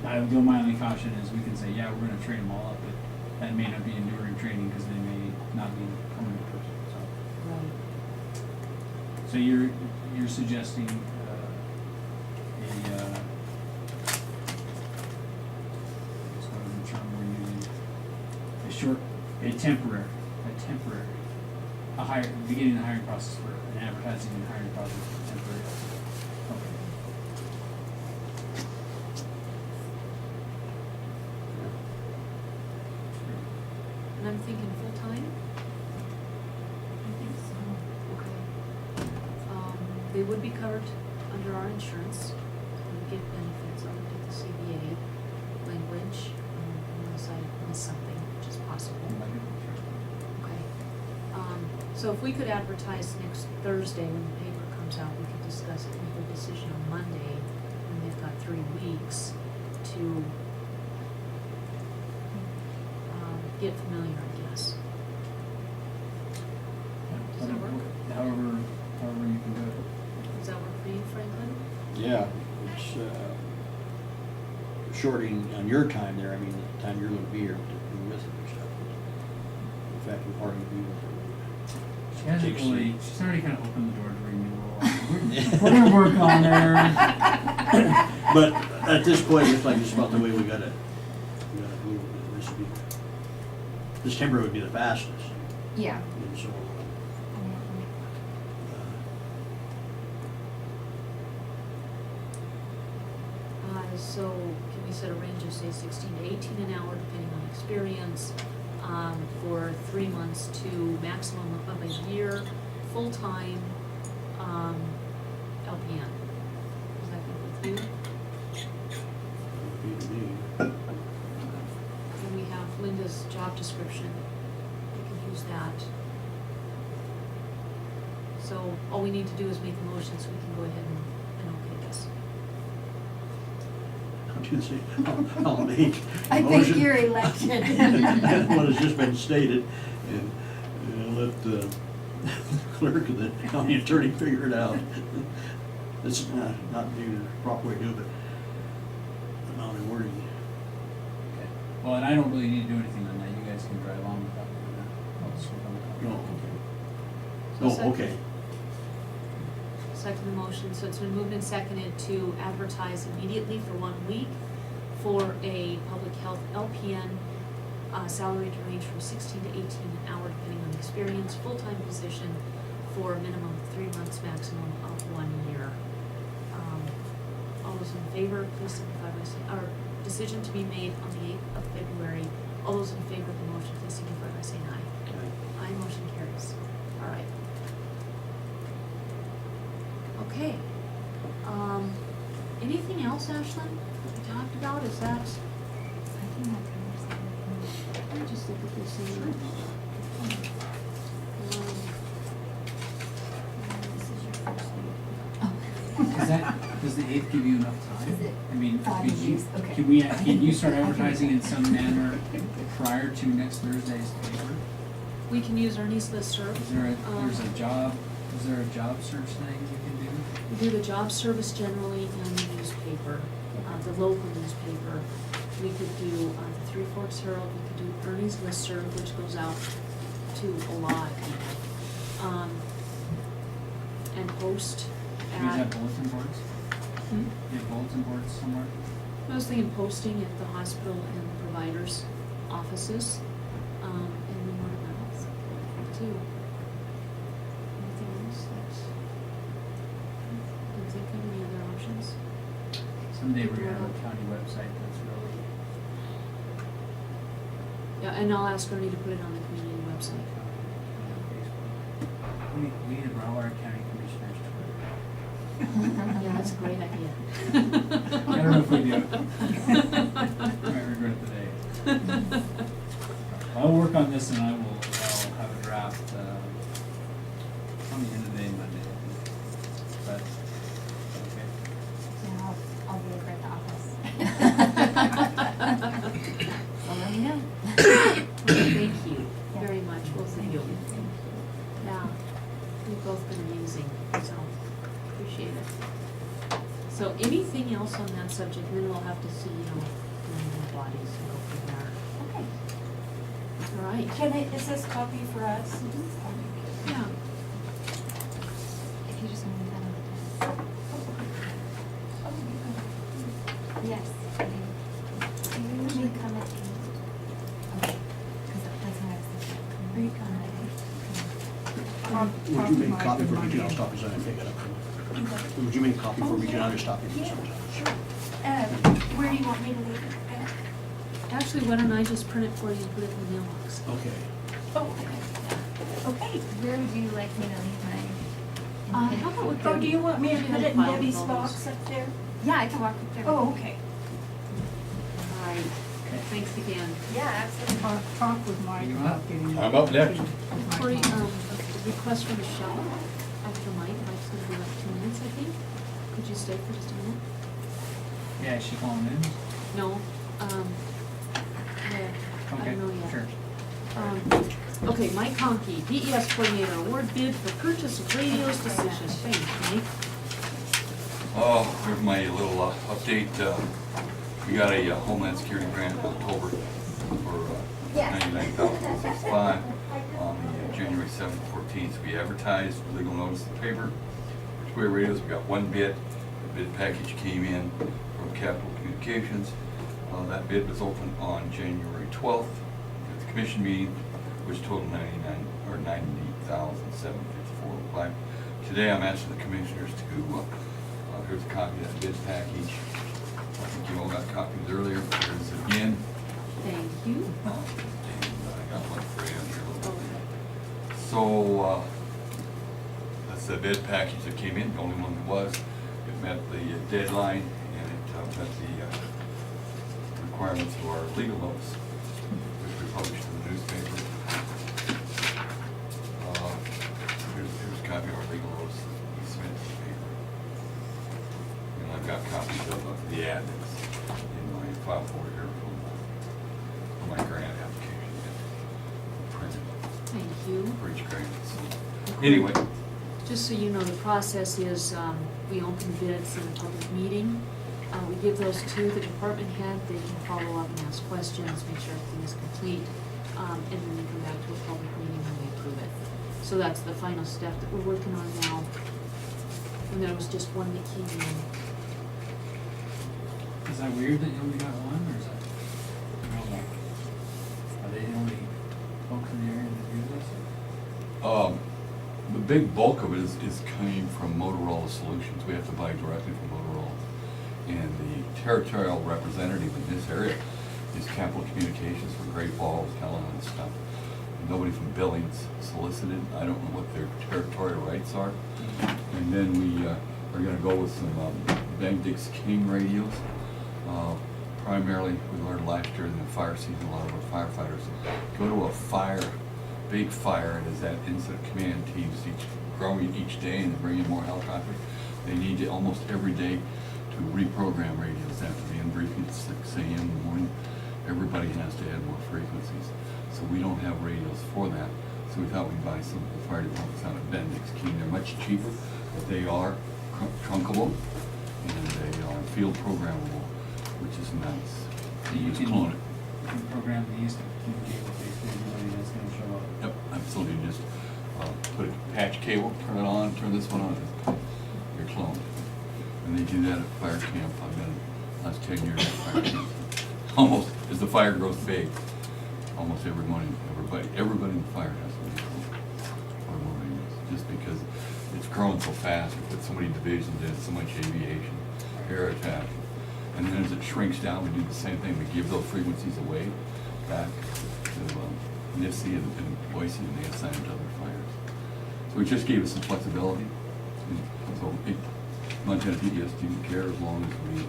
my only caution is we can say, yeah, we're gonna train them all up, but that may not be enduring training, because they may not be a permanent person, so. Right. So you're suggesting, just what is the term we're using? Beginning the hiring process for an advertising and hiring process for temporary. Okay. And I'm thinking full-time? I think so. Okay. They would be covered under our insurance, we would get benefits, I would get the CBA language, unless I miss something, which is possible. Okay. So if we could advertise next Thursday when the paper comes out, we could discuss it, make a decision on Monday, and they've got 3 weeks to get familiar, I guess. Does that work? However you can do it. Does that work for you, Franklin? Yeah, it's, shorting on your time there, I mean, the time you're gonna be here to do with it and stuff. In fact, we'll hardly be with it. She hasn't Takes really, the- she's already kind of opened the door to renewal. We're gonna work on her. But at this point, it's like, it's about the way we gotta move it. This would be, this temporary would be the fastest, Yeah. and so, So can we set a range of say 16 to 18 an hour, depending on experience, for 3 months to maximum of a year, full-time, LPN? Is that good with you? would be to me. And we have Linda's job description, we can use that. So all we need to do is make a motion so we can go ahead and okay this. I'll do the same. I'll make a I think motion. you're elected. What has just been stated, and let the clerk and the county attorney figure it out. It's not the proper way to do it, but amount of wording. Okay. Well, and I don't really need to do anything on that, you guys can drive on without me, I'll just work on the No, contract. So oh, second- okay. Second the motion, so it's been moved and seconded to advertise immediately for 1 week for a public health LPN, salary to range from 16 to 18 an hour depending on experience, full-time position for a minimum of 3 months, maximum of 1 year. All those in favor, please signify by saying, or decision to be made on the 8th of February. All those in favor of the motion, please signify by saying aye. Aye, motion carries. All right. Okay. Anything else, Ashlyn, that we talked about? Is that, I think that covers everything. let me just look at this here. This is your first week. Does the 8th give you enough time? Is it I mean, 5 could you, years? Okay. can you start advertising in some manner prior to next Thursday's paper? We can use Ernie's listserv. Is there a job search thing you can do? We do the job service generally in the newspaper, the local newspaper. We could do the Three Forks Herald, we could do Ernie's listserv, which goes out to a lot of people. And post Do you guys have at, bulletin boards? Hmm? You have bulletin boards somewhere? mostly in posting at the hospital and the providers' offices, and then word of mouth too. Anything else that's, can you think of any other options? Someday we're gonna have a county website that's really, Yeah, and I'll ask Ernie to put it on the community website. we need a Broward County Commissioners Twitter. Yeah, that's a great idea. I don't know if we do. I might regret the day. I'll work on this and I'll have a draft, on the end of the day Monday, I think. appreciate it. So anything else on that subject, then we'll have to see, animal bodies and go from there. Okay. All right. Can I, is this copy for us? Yeah. If you just want to leave that on the desk. Yes. Do you usually come at 8? Okay, because that's when I was thinking. Are you coming? Would you make a copy for Region? I'll stop beside and pick it up. Would you make a copy for Region? I'll just stop you Yeah, sometimes. sure. Where do you want me to leave it? Actually, why don't I just print it for you and put it in the mailbox? Okay. Oh, okay. Where would you like me to leave my? How about with Oh, Debbie? do you want me to put it in File Debbie's those. box up there? Yeah, I can walk up there. Oh, okay. All right. Thanks again. Yeah, absolutely. Talk with Mike about getting. I'm up next. Corey, request from Michelle after Mike. Mike's gonna be like 2 minutes, I think. Could you stay for just a minute? Yeah, is she calling in? No, yeah, I Okay, don't know yet. sure. Okay, Mike Conkey, DES Coordinator, award bid for purchase of radios decision. Thanks, Mike. Oh, here's my little update. We got a Homeland Security grant in October for $99,065 on the January 7th, 14th. We advertised legal notice in the paper. Square radios, we got one bid. The bid package came in from Capital Communications. That bid was open on January 12th at the commission meeting, which totaled $90,754. Today I'm asking the commissioners to, here's a copy of that bid package. I think you all got copies earlier. Here's it again. Thank you. And I got one for you here a little bit. Okay. So, that's the bid package that came in, the only one that was. It met the deadline and it met the requirements of our legal notice, which we published in the newspaper. Here's a copy of our legal notice that we submitted to the paper. And I've got copies of the ad that's in my file folder here from my grant application that printed Thank you. for each grant. So, anyway, Just so you know, the process is, we open bids in a public meeting. We give those to the department head, they can follow up and ask questions, make sure everything is complete, and then we come back to a public meeting and we approve it. So that's the final step that we're working on now. And there was just one that came in. Is that weird that you only got one, or is that normal? Are they the only folks in the area that do this? the big bulk of it is coming from Motorola Solutions. We have to buy directly from Motorola. And the territorial representative in this area is Capital Communications for Great Falls, Helen and stuff. Nobody from Billings solicited. I don't know what their territorial rights are. And then we are gonna go with some Bendix King radios. Primarily, we learned last year in the fire season, a lot of our firefighters go to a big fire, and as that incident command teams growing each day and bringing more helicopters, they need to almost every day to reprogram radios. They have to be in briefing at 6 a.m. in the morning. Everybody has to add more frequencies. So we don't have radios for that. So we thought we'd buy some of the fire departments out of Bendix King. They're much cheaper, but they are trunkable and they are field programmable, which is nice. You You just can- clone it. You can program these to communicate with basically anybody that's gonna show up. Yep, absolutely. You just put a patch cable, turn it on, turn this one on, you're cloned. And they do that at fire camp. I've been last 10 years at fire camp. Almost, as the fire grows big, almost every morning, everybody in the fire has to be cloned. Or more radios, just because it's growing so fast. We put so many divisions in, so much aviation, air attack. And then as it shrinks down, we do the same thing. We give those frequencies away back to NISC and Boise, and they assign them to other fires. So it just gave us some flexibility. And so Montana PDS didn't care as long as we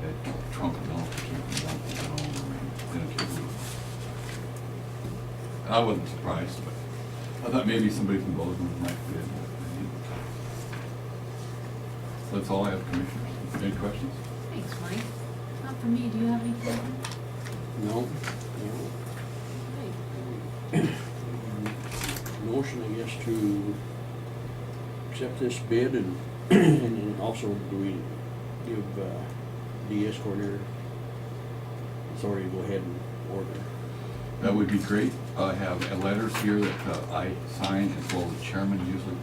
had trunk enough to keep them down to their own range. I wasn't surprised, but I thought maybe somebody from Bozeman might fit. So that's all I have, Commissioners. Any questions? Thanks, Mike. Not for me, do you have anything? No? Okay. Motion, I guess, to accept this bid and, and also, do we give DS coordinator authority to go ahead and order? That would be great. I have letters here that I sign, as well as the chairman usually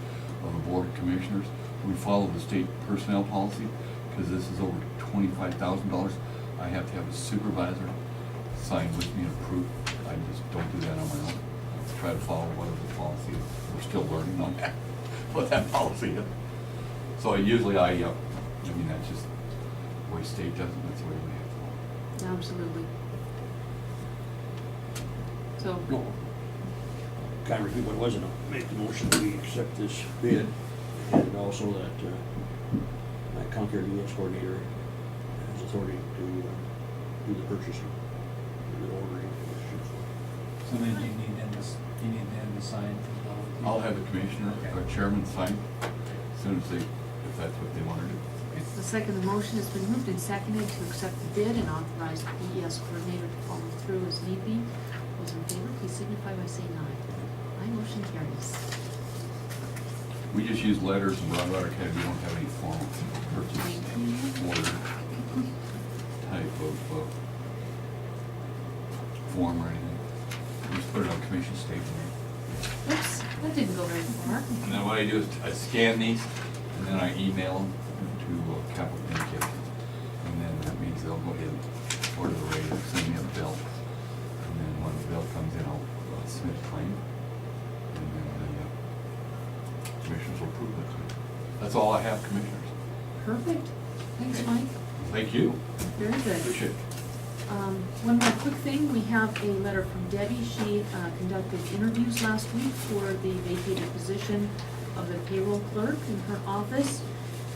of the board of commissioners. We follow the state personnel policy, because this is over $25,000. I have to have a supervisor sign with me and approve. I just don't do that on my own. I try to follow whatever the policy is. We're still learning on that, what that policy is. So usually I mean, that's just the way state does it, that's the way we have to follow. Absolutely. So, No. Kind of repeat what it was, and I'll make the motion that we accept this bid, and also that Concord DS coordinator has authority to do the purchasing, and the ordering. So then you need them to sign as well. I'll have the commissioner or Okay. chairman sign as soon as if that's what they want to do. the second motion has been moved and seconded to accept the bid and authorize the DES coordinator to follow through as need be. Those in favor, please signify by saying aye. Aye, motion carries. We just use letters in Broadwater County, we don't have any formal purchase order type of form or anything. We just put it on commission statement. Oops, that didn't go very far. And then what I do is I scan these, and then I email them to Capital Communications. And then that means they'll go ahead and order the rate, send me a bill. And then when the bill comes in, I'll submit a claim. And then the commissioners will approve it. That's all I have, commissioners. Perfect. Thanks, Okay. Mike. Thank you. Very good. Appreciate it. One more quick thing, we have a letter from Debbie. She conducted interviews last week for the vacated position of the payroll clerk in her office.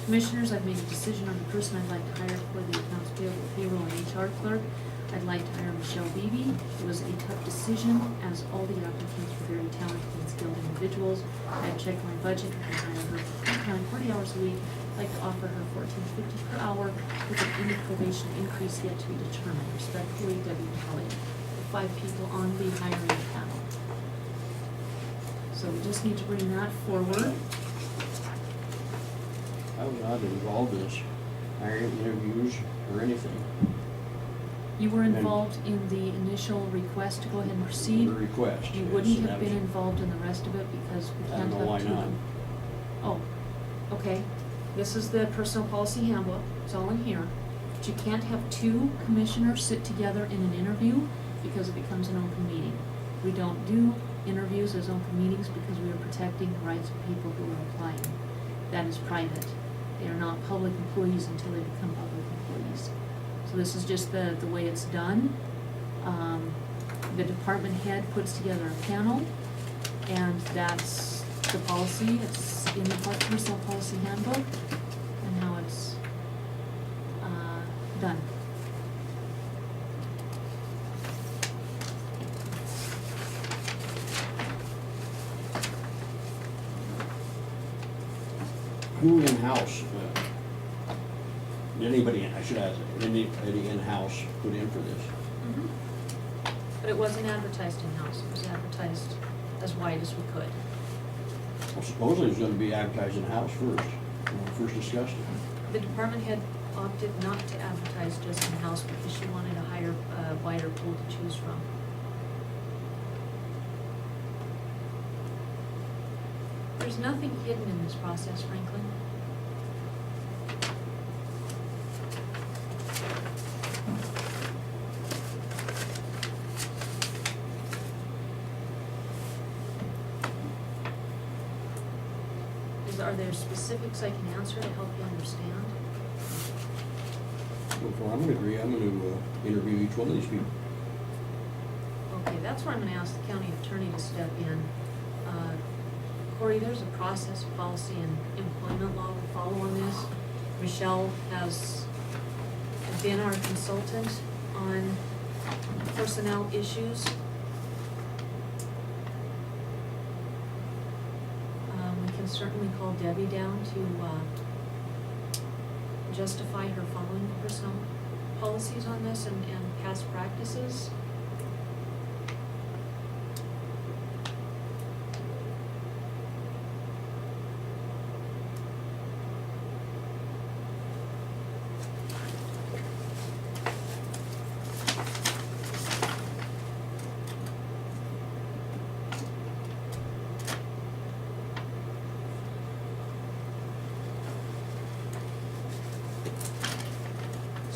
Commissioners, I've made a decision on the person I'd like to hire for the accounts payable, payroll, and HR clerk. I'd like to hire Michelle Beebe. It was a tough decision, as all the applicants were very talented and skilled individuals. I have checked my budget and can hire her full-time, 40 hours a week. I'd like to offer her $14.50 per hour with any probation increase yet to be determined. Respectfully, Debbie Tully. The 5 people on the hiring panel. So we just need to bring that forward. I was not involved in this hiring interviews or anything. You were involved in the initial request to go ahead and proceed. The request. You yes, wouldn't and have that been was- involved in the rest of it because we I can't don't have know why two. not. Oh, okay. This is the personnel policy handbook. It's all in here. But you can't have 2 commissioners sit together in an interview because it becomes an open meeting. We don't do interviews as open meetings because we are protecting the rights of people who are applying. That is private. They are not public employees until they become public employees. So this is just the way it's done. The department head puts together a panel, and that's the policy. It's in the personnel policy handbook, and how it's done. Who in-house, did anybody, I should ask, did anybody in-house put in for this? But it wasn't advertised in-house. It was advertised as wide as we could. Well, supposedly it was gonna be advertised in-house first, when we first discussed it. The department head opted not to advertise just in-house because she wanted a higher, wider pool to choose from. There's nothing hidden in this process, Franklin. Are there specifics I can answer to help you understand? Well, I'm gonna agree, I'm gonna interview each one of these people. Okay, that's where I'm gonna ask the county attorney to step in. Corey, there's a process, policy, and employment law we follow on this. Michelle has been our consultant on personnel issues. We can certainly call Debbie down to justify her following the personnel policies on this and past practices.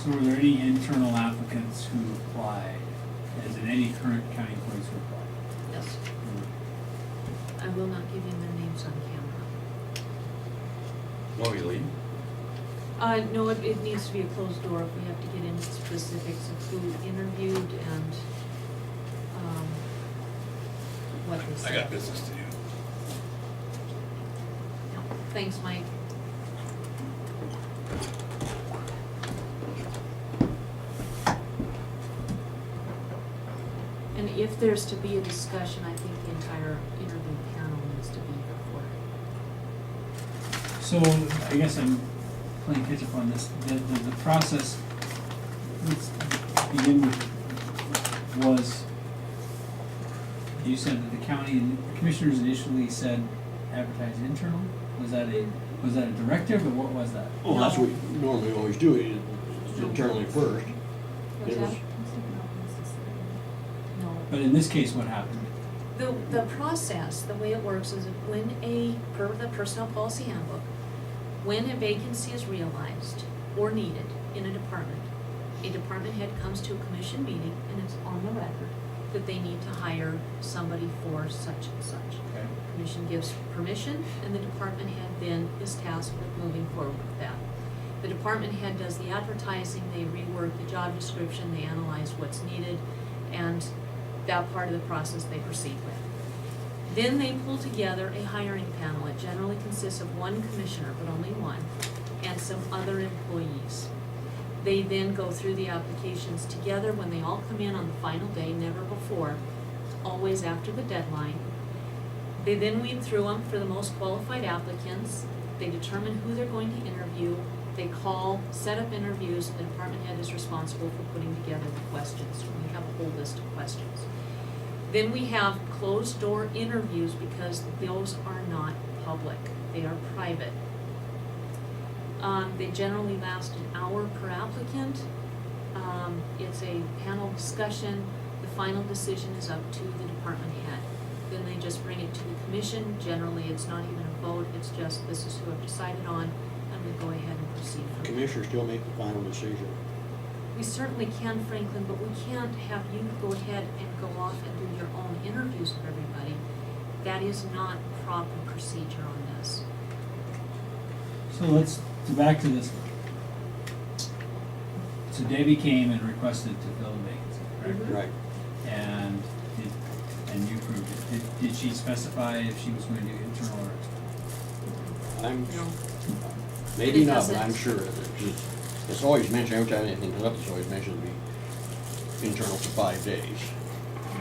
So were there any internal applicants who applied, as in any current county employees who applied? Yes. I will not give you their names on camera. No, you leave? No, it needs to be a closed door if we have to get into specifics of who interviewed and, what they said. I got business to do. Yeah. Thanks, Mike. And if there's to be a discussion, I think the entire interview panel needs to be here for it. So, I guess I'm playing catch up on this, the process, let's begin with, was, you said that the county commissioners initially said advertise internal? Was that a directive, or what was that? Well, that's what we normally always do, it's internally first. What's It was- that? No. But in this case, what happened? The process, the way it works is when per the personnel policy handbook, when a vacancy is realized or needed in a department head comes to a commission meeting and it's on the record that they need to hire somebody for such and such. Okay. Commission gives permission and the department head then is tasked with moving forward with that. The department head does the advertising, they rework the job description, they analyze what's needed, and that part of the process they proceed with. Then they pull together a hiring panel. It generally consists of one commissioner, but only one, and some other employees. They then go through the applications together when they all come in on the final day, never before, always after the deadline. They then weed through them for the most qualified applicants. They determine who they're going to interview. They call, set up interviews, and the department head is responsible for putting together the questions. We have a whole list of questions. Then we have closed door interviews because those are not public, they are private. They generally last an hour per applicant. It's a panel discussion, the final decision is up to the department head. Then they just bring it to the commission, generally it's not even a vote, it's just this is who I've decided on, and we go ahead and proceed from there. Commissioners still make the final decision. We certainly can, Franklin, but we can't have you go ahead and go off and do your own interviews with everybody. That is not proper procedure on this. So let's, back to this. So Debbie came and requested to fill a vacancy, correct? Mhm. Right. And you approved it. Did she specify if she was going to do internal or external? I'm, No. maybe It not, but I'm doesn't. sure, it's always mentioned, every time anything comes up, it's always mentioned to be internal for 5 days.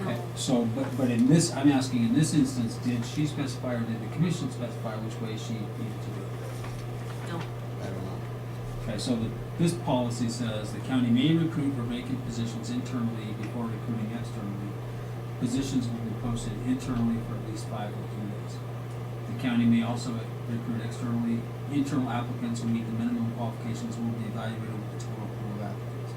Okay, No. so, but in this, I'm asking, in this instance, did she specify or did the commission specify which way she needed to do it? No. I don't know. Okay, so this policy says the county may recruit for vacant positions internally before recruiting externally. Positions will be posted internally for at least 5 working days. The county may also recruit externally. Internal applicants who meet the minimum qualifications will be evaluated with the total pool of applicants.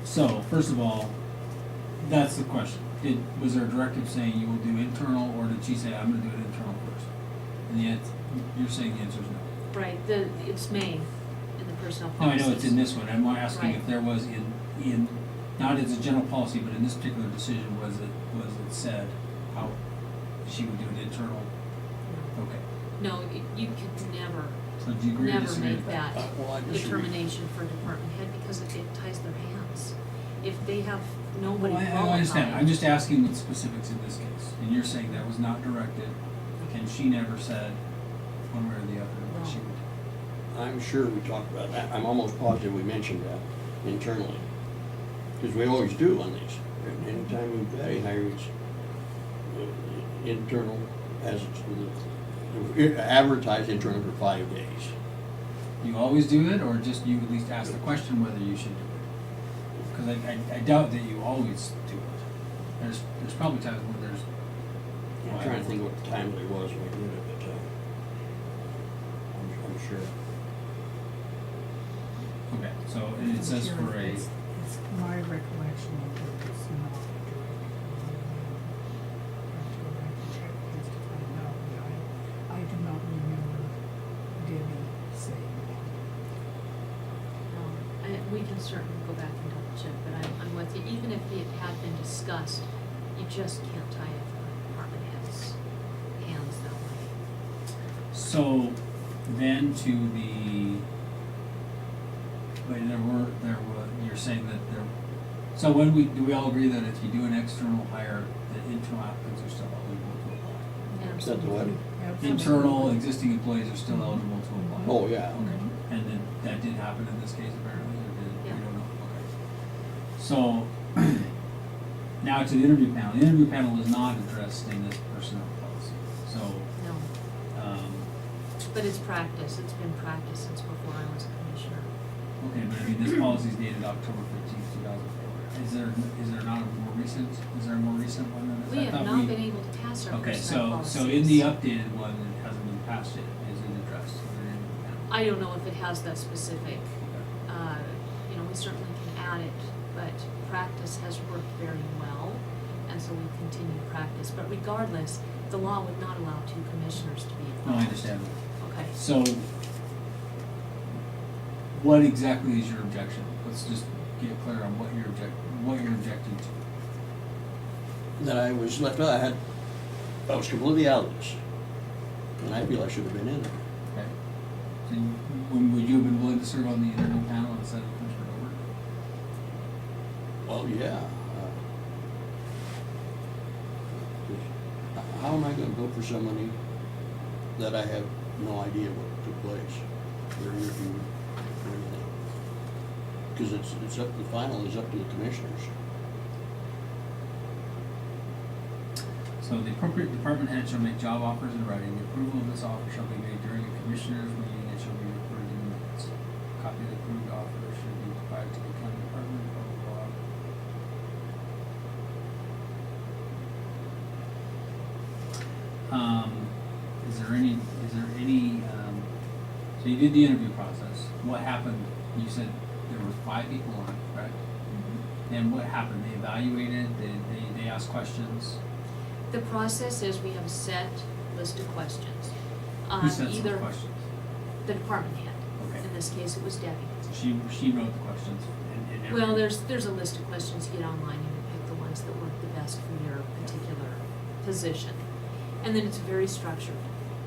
So, first of all, that's the question. Was there a directive saying you will do internal, or did she say, I'm gonna do it internal first? And the answer, you're saying the answer is no. Right, it's May in the personnel No, I policies. know it's in this one, I'm asking if Right. there was in, not as a general policy, but in this particular decision, was it said how she would do it internal? Okay, No, you could never, so do you agree or never disagree make with that? that Well, I disagree. determination for a department head because it ties their hands. If they have nobody Well, I qualified. understand, I'm just asking the specifics in this case, and you're saying that was not directed, and she never said one way or the other what she would do. I'm sure we talked about that, I'm almost positive we mentioned that internally. Because we always do on these, and anytime we've got a hires, internal, as it's advertised internal for 5 days. You always do it, or just you at least ask the question whether you should do it? Because I doubt that you always do it. There's probably times where there's. I'm trying to think what the time it was when we did it, but, I'm sure. Okay, so, and it says Sure, for a, It's my recollection of it, it's not directed. I have to go back and check just to find out, but I do not remember we can certainly go back and double check, but I'm with you, even if it had been discussed, you just can't tie it to the department head's hands that way. So then to the, wait, you're saying that there, so when do we all agree that if you do an external hire, that internal applicants are still eligible to apply? Is that the what? Absolutely. Internal existing employees are still eligible to apply? Oh, yeah. Okay, and then that did happen in this case apparently, or did, we Yeah. don't know, okay. So, now to the interview panel, the interview panel is not addressed in this personnel policy, so, No, but it's practice, it's been practice since before I was a commissioner. okay, but I mean, this policy is dated October 15th, 2004. Is there not a more recent, is there a more recent one than this? We I have thought not been able to pass our Okay, personnel policies. so in the updated one, it hasn't been passed yet, is it addressed in the interview panel? I don't know if it has that specific, Okay. you know, we certainly can add it, but practice has worked very well, and so we continue practice. But regardless, the law would not allow two commissioners to be involved. No, I understand. Okay. So, what exactly is your objection? Let's just get clear on what you're objecting to. That I was left out, I was completely out of this. And I feel I should have been in there. Okay. So, would you have been willing to serve on the interview panel instead of Commissioner Over? Well, yeah. How am I gonna vote for somebody that I have no idea what took place? Their interview or anything? Because it's up, the final is up to the commissioners. So the appropriate department head shall make job offers in writing. The approval of this offer shall be made during a commissioners meeting and shall be recorded in the minutes. A copy of the approved offer should be provided to the county department, blah, blah, blah. So you did the interview process. What happened? You said there were 5 people on it, correct? And what happened? They evaluated, they asked questions. The process is we have a set list of questions. Who sets those Either questions? the department head. Okay. In this case, it was Debbie. So she wrote the questions and every. Well, there's a list of questions, you get online and you pick the ones that work the best for your particular position. And then it's very structured.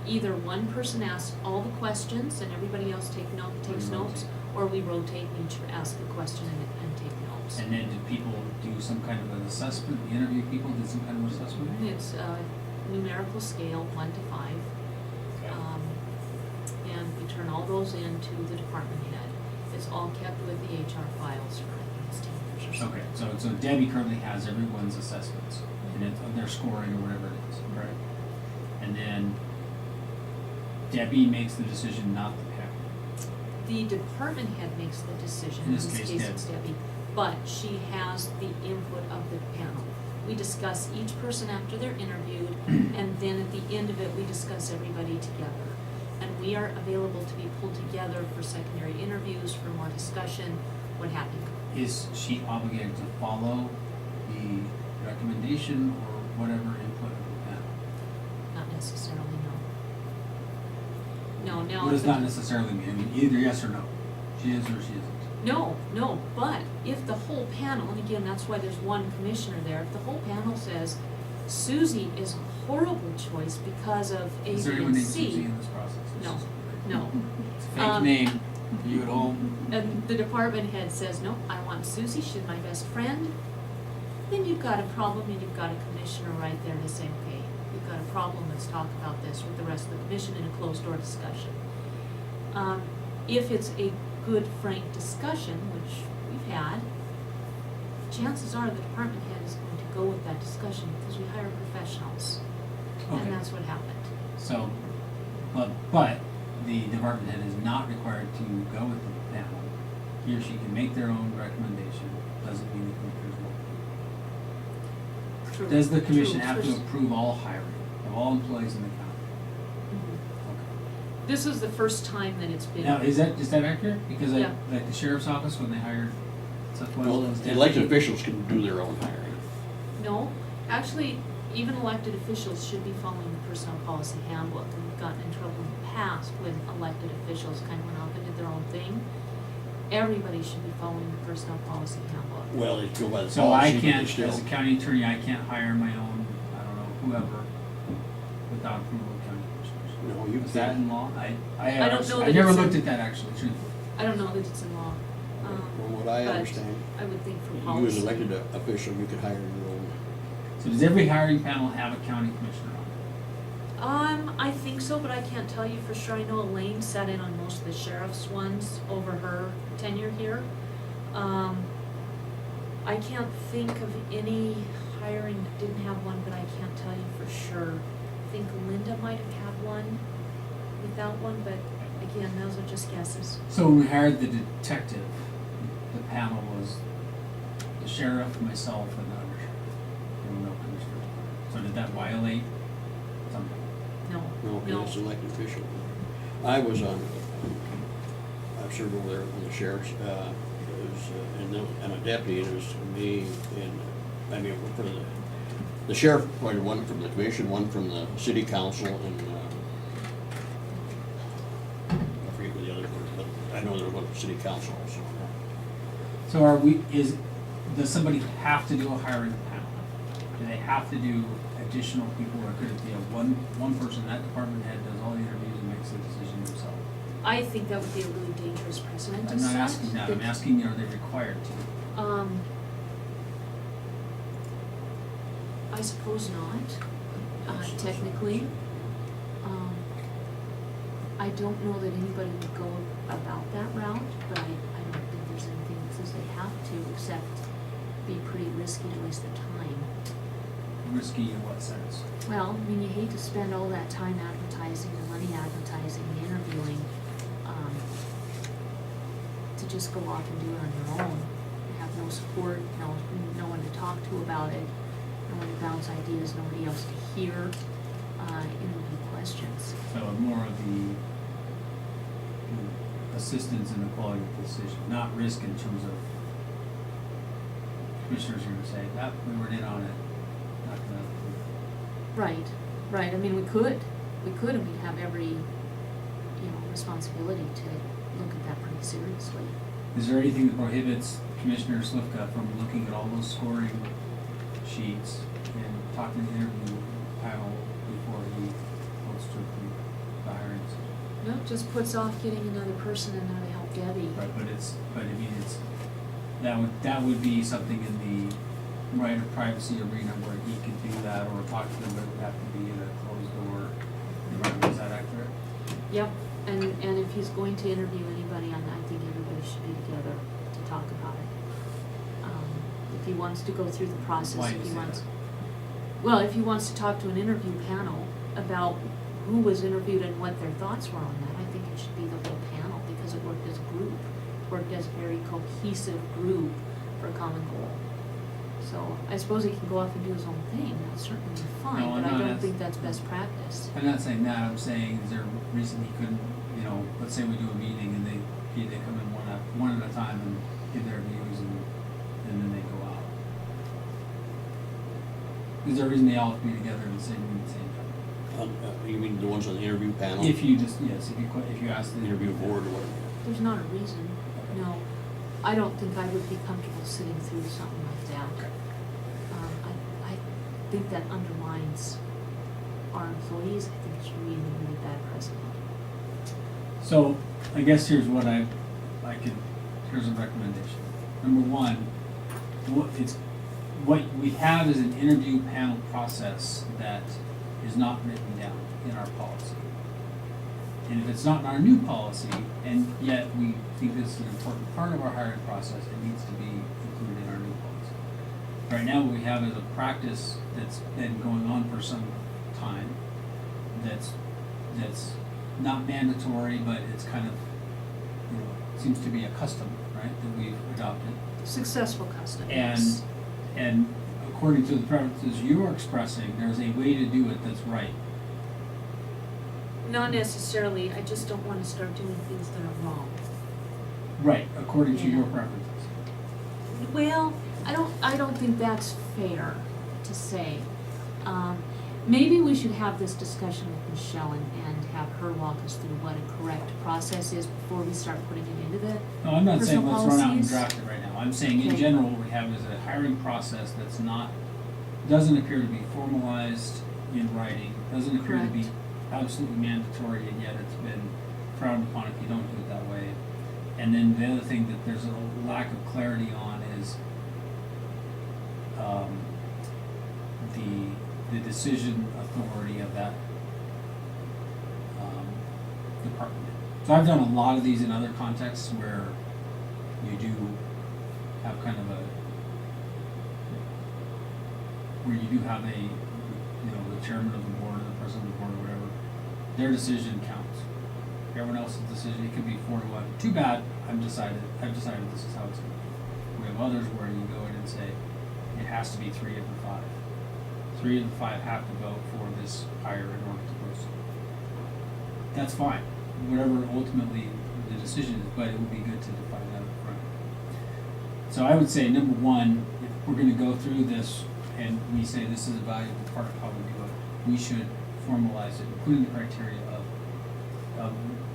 Either one person asks all the questions and everybody else takes rotate. notes, or we rotate and each ask a question and take notes. And then did people do some kind of an assessment? The interview people did some kind of assessment? It's a numerical scale, 1 to 5. And we turn all those in to the department head. It's all kept with the HR files for, I think it's 10 years or something. Okay, so Debbie currently has everyone's assessments and their scoring or whatever it is, correct? And then Debbie makes the decision not to pick. The department head makes the decision, In this case, it's Debbie, but she has the input of the panel. We discuss each person after they're interviewed, and then at the end of it, we discuss everybody together. And we are available to be pulled together for secondary interviews, for more discussion, what have you. Is she obligated to follow the recommendation or whatever input of the panel? Not necessarily, no. No, What does if not it- necessarily mean? I mean, either yes or no. She is or she isn't. No, but if the whole panel, and again, that's why there's one commissioner there, if the whole panel says, Susie is a horrible choice because of A, Is there B, anyone and named Susie C. in this process? No, no. It's a fake name for you at home. And the department head says, no, I want Susie, she's my best friend. Then you've got a problem and you've got a commissioner right there to say, okay, you've got a problem, let's talk about this with the rest of the commission in a closed door discussion. If it's a good frank discussion, which we've had, chances are the department head is going to go with that discussion because we hire professionals. Okay. And that's what happened. So, but the department head is not required to go with the panel. He or she can make their own recommendation, doesn't mean the commissioners will. True. Does the commission True. have to approve all hiring of all employees in the county? Mhm. This is the first time that it's been. Now, is that accurate? Because Yeah. like the sheriff's office, when they hired such one Well, of those the elected deputies- officials can do their own hiring. No, actually, even elected officials should be following the personnel policy handbook, and we've gotten in trouble in the past when elected officials kind of went off and did their own thing. everybody should be following the personnel policy handbook. Well, they go by the So I policy, but they can't, still. as a county attorney, I can't hire my own, I don't know, whoever, without approval of county commissioners. No, you Is that can't. in law? I don't know I that never it's looked in- at that actually, truthfully. I don't know that it's in law. From what I but understand, I would think for you as policy. elected official, you could hire your own. So does every hiring panel have a county commissioner on it? I think so, but I can't tell you for sure. I know Elaine sat in on most of the sheriff's ones over her tenure here. I can't think of any hiring that didn't have one, but I can't tell you for sure. I think Linda might have had one without one, but again, those are just guesses. So when we hired the detective, the panel was the sheriff, myself, and the undersheriff. There were no commissioners. So did that violate something? No, No, no. it's elected official. I was on, I served over there on the sheriff's, it was, and a deputy, and it was me, and, I mean, for the sheriff appointed one from the commission, one from the city council, and, I forget what the other were, but I know there was one from city council also. So does somebody have to do a hiring panel? Do they have to do additional people, or could it be a one person, that department head does all the interviews and makes the decision themselves? I think that would be a really dangerous precedent to I'm not set. asking that, I'm asking, are they required to? I suppose not, technically. I don't know that anybody would go about that route, but I don't think there's anything that says they have to, except be pretty risky to waste their time. Risky in what sense? Well, I mean, you hate to spend all that time advertising, the money advertising, the interviewing, to just go off and do it on your own. Have no support, no one to talk to about it, no one to bounce ideas, nobody else to hear, interview questions. So more of the assistance in the quality of the decision, not risk in terms of commissioners are gonna say, that, we weren't in on it, not gonna approve. Right, I mean, we could, and we'd have every, responsibility to look at that pretty seriously. Is there anything that prohibits Commissioner Slivka from looking at all those scoring sheets and talking to the interview panel before he votes to approve the hiring decision? No, it just puts off getting another person in there to help Debbie. Right, but I mean, that would be something in the right of privacy arena where he could do that or talk to them, but it would have to be in a closed door environment. Is that accurate? Yep, and if he's going to interview anybody on that, I think everybody should be together to talk about it. If he wants to go through the process, Why do if you he say wants. that? Well, if he wants to talk to an interview panel about who was interviewed and what their thoughts were on that, I think it should be the whole panel, because it worked as a group, worked as a very cohesive group for a common goal. So I suppose he can go off and do his own thing, that's certainly fine, No, but I no, don't that's- think that's best practice. I'm not saying that, I'm saying, is there a reason he couldn't, let's say we do a meeting and they come in one at a time and give their views and then they go out. Is there a reason they all have to be together in the same room at the same time? You mean the ones on the interview panel? If you ask the Interview board or whatever. There's not a reason, no. I don't think I would be comfortable sitting through something like that. I think that undermines our employees. I think it's really, really bad precedent. So, I guess here's what here's a recommendation. Number one, what we have is an interview panel process that is not written down in our policy. And if it's not in our new policy, and yet we think this is an important part of our hiring process, it needs to be included in our new policy. Right now, what we have is a practice that's been going on for some time, that's not mandatory, but it's kind of, seems to be a custom, right, that we've adopted. Successful custom, And, yes. and according to the preferences you're expressing, there's a way to do it that's right. Not necessarily, I just don't wanna start doing things that are wrong. Right, according to your Yeah. preferences. Well, I don't think that's fair to say. Maybe we should have this discussion with Michelle and have her walk us through what a correct process is before we start putting it into the, No, I'm not saying Personal let's run out and policies? draft it right now. I'm saying in Okay. general, what we have is a hiring process that's not, doesn't appear to be formalized in writing, doesn't appear to be Correct. absolutely mandatory, and yet it's been frowned upon if you don't do it that way. And then the other thing that there's a lack of clarity on is the decision authority of that department. So I've done a lot of these in other contexts where you do have kind of a, where you do have a, you know, the chairman of the board or the president of the board or whatever, their decision counts. Everyone else's decision, it could be 4-1. Too bad, I've decided this is how it's gonna be. We have others where you go in and say, it has to be 3 of the 5. 3 of the 5 have to vote for this hire in order to proceed. That's fine, whatever ultimately the decision is, but it would be good to define that up front. So I would say, number one, if we're gonna go through this and we say this is a valuable part of how we do it, we should formalize it, including the criteria of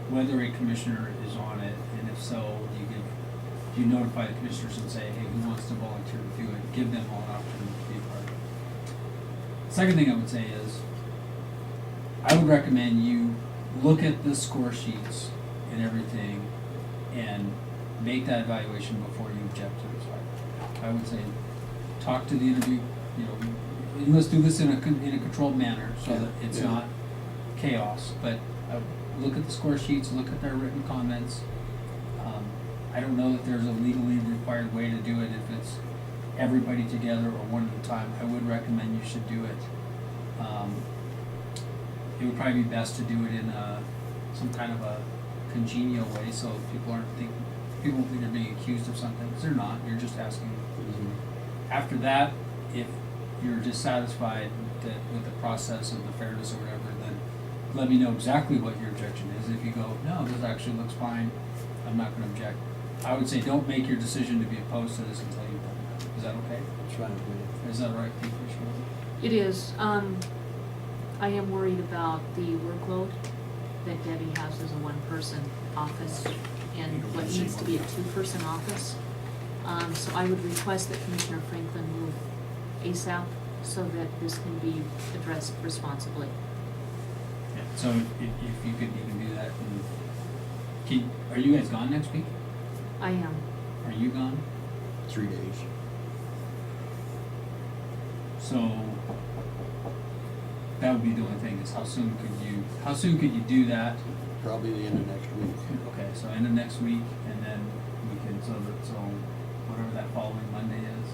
whether a commissioner is on it, and if so, you notify the commissioners and say, hey, who wants to volunteer to do it, give them all an opportunity to be a part of it. Second thing I would say is, I would recommend you look at the score sheets and everything and make that evaluation before you object to this hire. I would say, talk to the interview, you know, you must do this in a controlled manner so that it's Yeah. not chaos, but look at the score sheets, look at their written comments. I don't know that there's a legally required way to do it if it's everybody together or one at a time. I would recommend you should do it. It would probably be best to do it in some kind of a congenial way, so people won't think they're being accused of something, because they're not. You're just asking. After that, if you're dissatisfied with the process of the fairness or whatever, then let me know exactly what your objection is. If you go, no, this actually looks fine, I'm not going to object. I would say don't make your decision to be opposed to this until you've done that. Is that okay? It's fine with me. Is that all right, Commissioner? it is, I am worried about the workload that Debbie has as a one-person office and what needs to be a two-person office. So I would request that Commissioner Franklin move ASAP so that this can be addressed responsibly. Yeah. So if you could even do that, and are you guys gone next week? I am. Are you gone? 3 days. So that would be the only thing, is how soon could you do that? Probably the end of next week. Okay, so end of next week, and then we can, so whatever that following Monday is.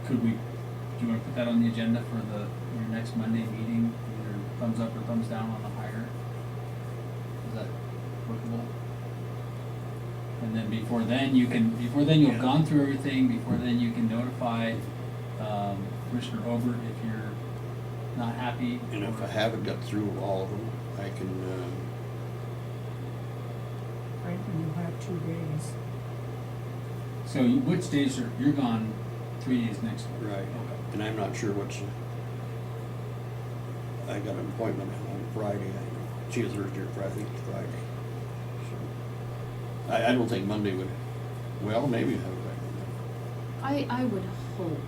Could we, do you wanna put that on the agenda for your next Monday meeting, either thumbs up or thumbs down on the hire? Is that workable? And then before then you'll have gone through everything, before then you can notify, Commissioner Obert if you're not happy. And if I haven't got through all of them, I can, Franklin, you'll have 2 days. So which days you're gone 3 days next week? right, Okay. and I'm not sure I got an appointment on Friday, it's either Thursday or Friday, I think it's Friday. So, I don't think Monday would, well, maybe have it. I would hope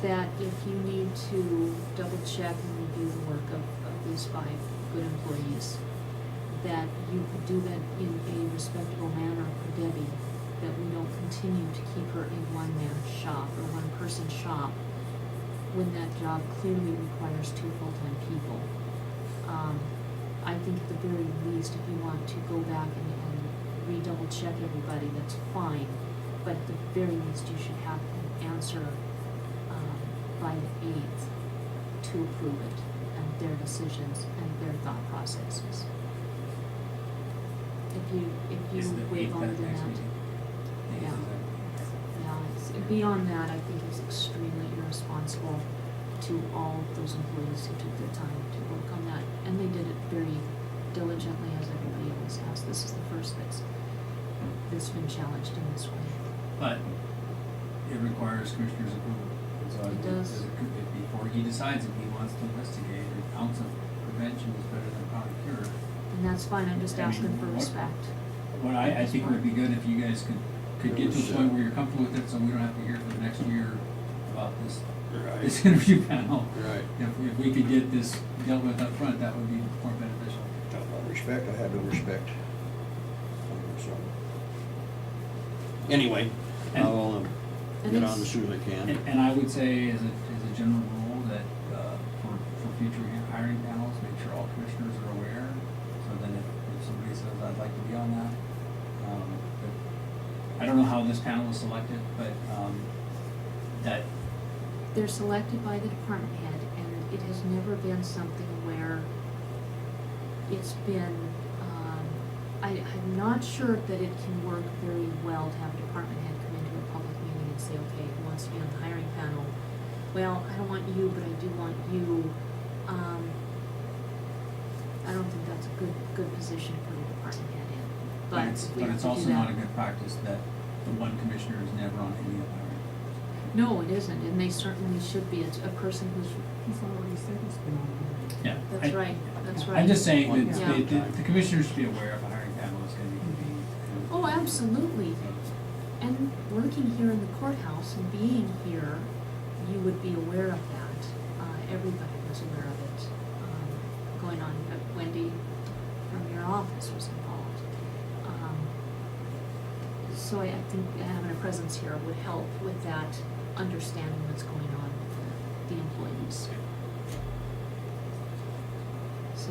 that if you need to double check and review the work of these 5 good employees, that you could do that in a respectable manner for Debbie, that we don't continue to keep her a one-man shop or one-person shop when that job clearly requires 2 full-time people. I think at the very least, if you want to go back and re-double check everybody, that's fine. But at the very least, you should have an answer by the 8th to approve it and their decisions and their thought processes. If you Is the wait 8th longer than next that, meeting? Yeah. Beyond that, I think it's extremely irresponsible to all of those employees who took their time to work on that. And they did it very diligently, as everybody always has. This is the first that's been challenged in this way. But it requires Commissioner's approval. And so It does. before he decides if he wants wants to investigate. An ounce of prevention is better than a pound of cure. And that's fine, I'm just I mean, asking for what- respect. What I think would be good if you guys could get to a point where you're comfortable with it, so we don't have to hear for the next year about this Right. interview panel. Right. If we could get this dealt with up front, that would be more beneficial. Talk about respect, I have no respect. So, anyway, And- I'll And get it's- on as soon as I can. And I would say as a general rule that, for future hiring panels, make sure all commissioners are aware. So then if somebody says, I'd like to be on that, but I don't know how this panel was selected, but, that, They're selected by the department head, and it has never been something where it's been, I'm not sure that it can work very well to have a department head come into a public meeting and say, okay, who wants to be on the hiring panel? Well, I don't want you, but I do want you. I don't think that's a good position to put a department head in, but we have it's to do also not a that. good practice that the one commissioner is never on any of the hiring. No, it isn't, and they certainly should be. It's a person who's, He's already said he's been on there. Yeah. that's right, that's right. I'm just saying that Yeah. the commissioners should be aware if a hiring panel is gonna be convened. Oh, absolutely. And working here in the courthouse and being here, you would be aware of that. Everybody was aware of it. Going on, Wendy from your office was involved. So I think having a presence here would help with that understanding what's going on with the employees. So,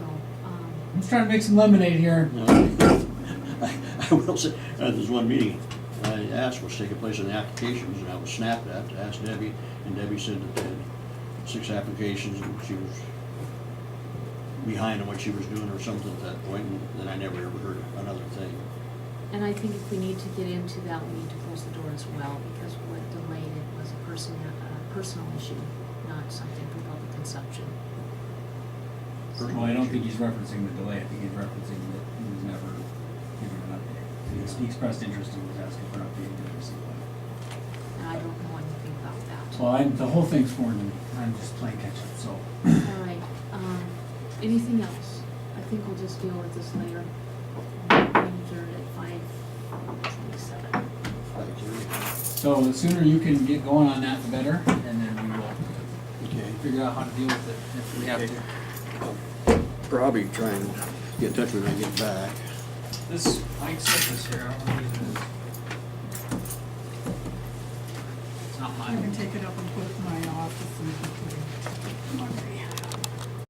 I'm just trying to make some lemonade here. No, I will say, there's one meeting I asked was taking place on the applications, and I was snapped at, to ask Debbie, and Debbie said that they had 6 applications, and she was behind on what she was doing or something at that point, and then I never ever heard another thing. and I think if we need to get into that, we need to close the door as well, because what delayed it was a personal issue, not something for public consumption. Well, I don't think he's referencing the delay, I think he's referencing that he was never given an update. He expressed interest and was asking for an update and didn't receive one. And I don't know anything about that. Well, the whole thing's foreign to me, I'm just playing catch up, so. All right, anything else? I think we'll just deal with this later. Adjourn at 5:27. So the sooner you can get going on that, the better, and then we will Okay. figure out how to deal with it if we have Okay. to. Probably try and get in touch with her when I get back. This Mike Citrus here, I don't know what it is. It's not I can mine. take it up and put it in my office and put it in my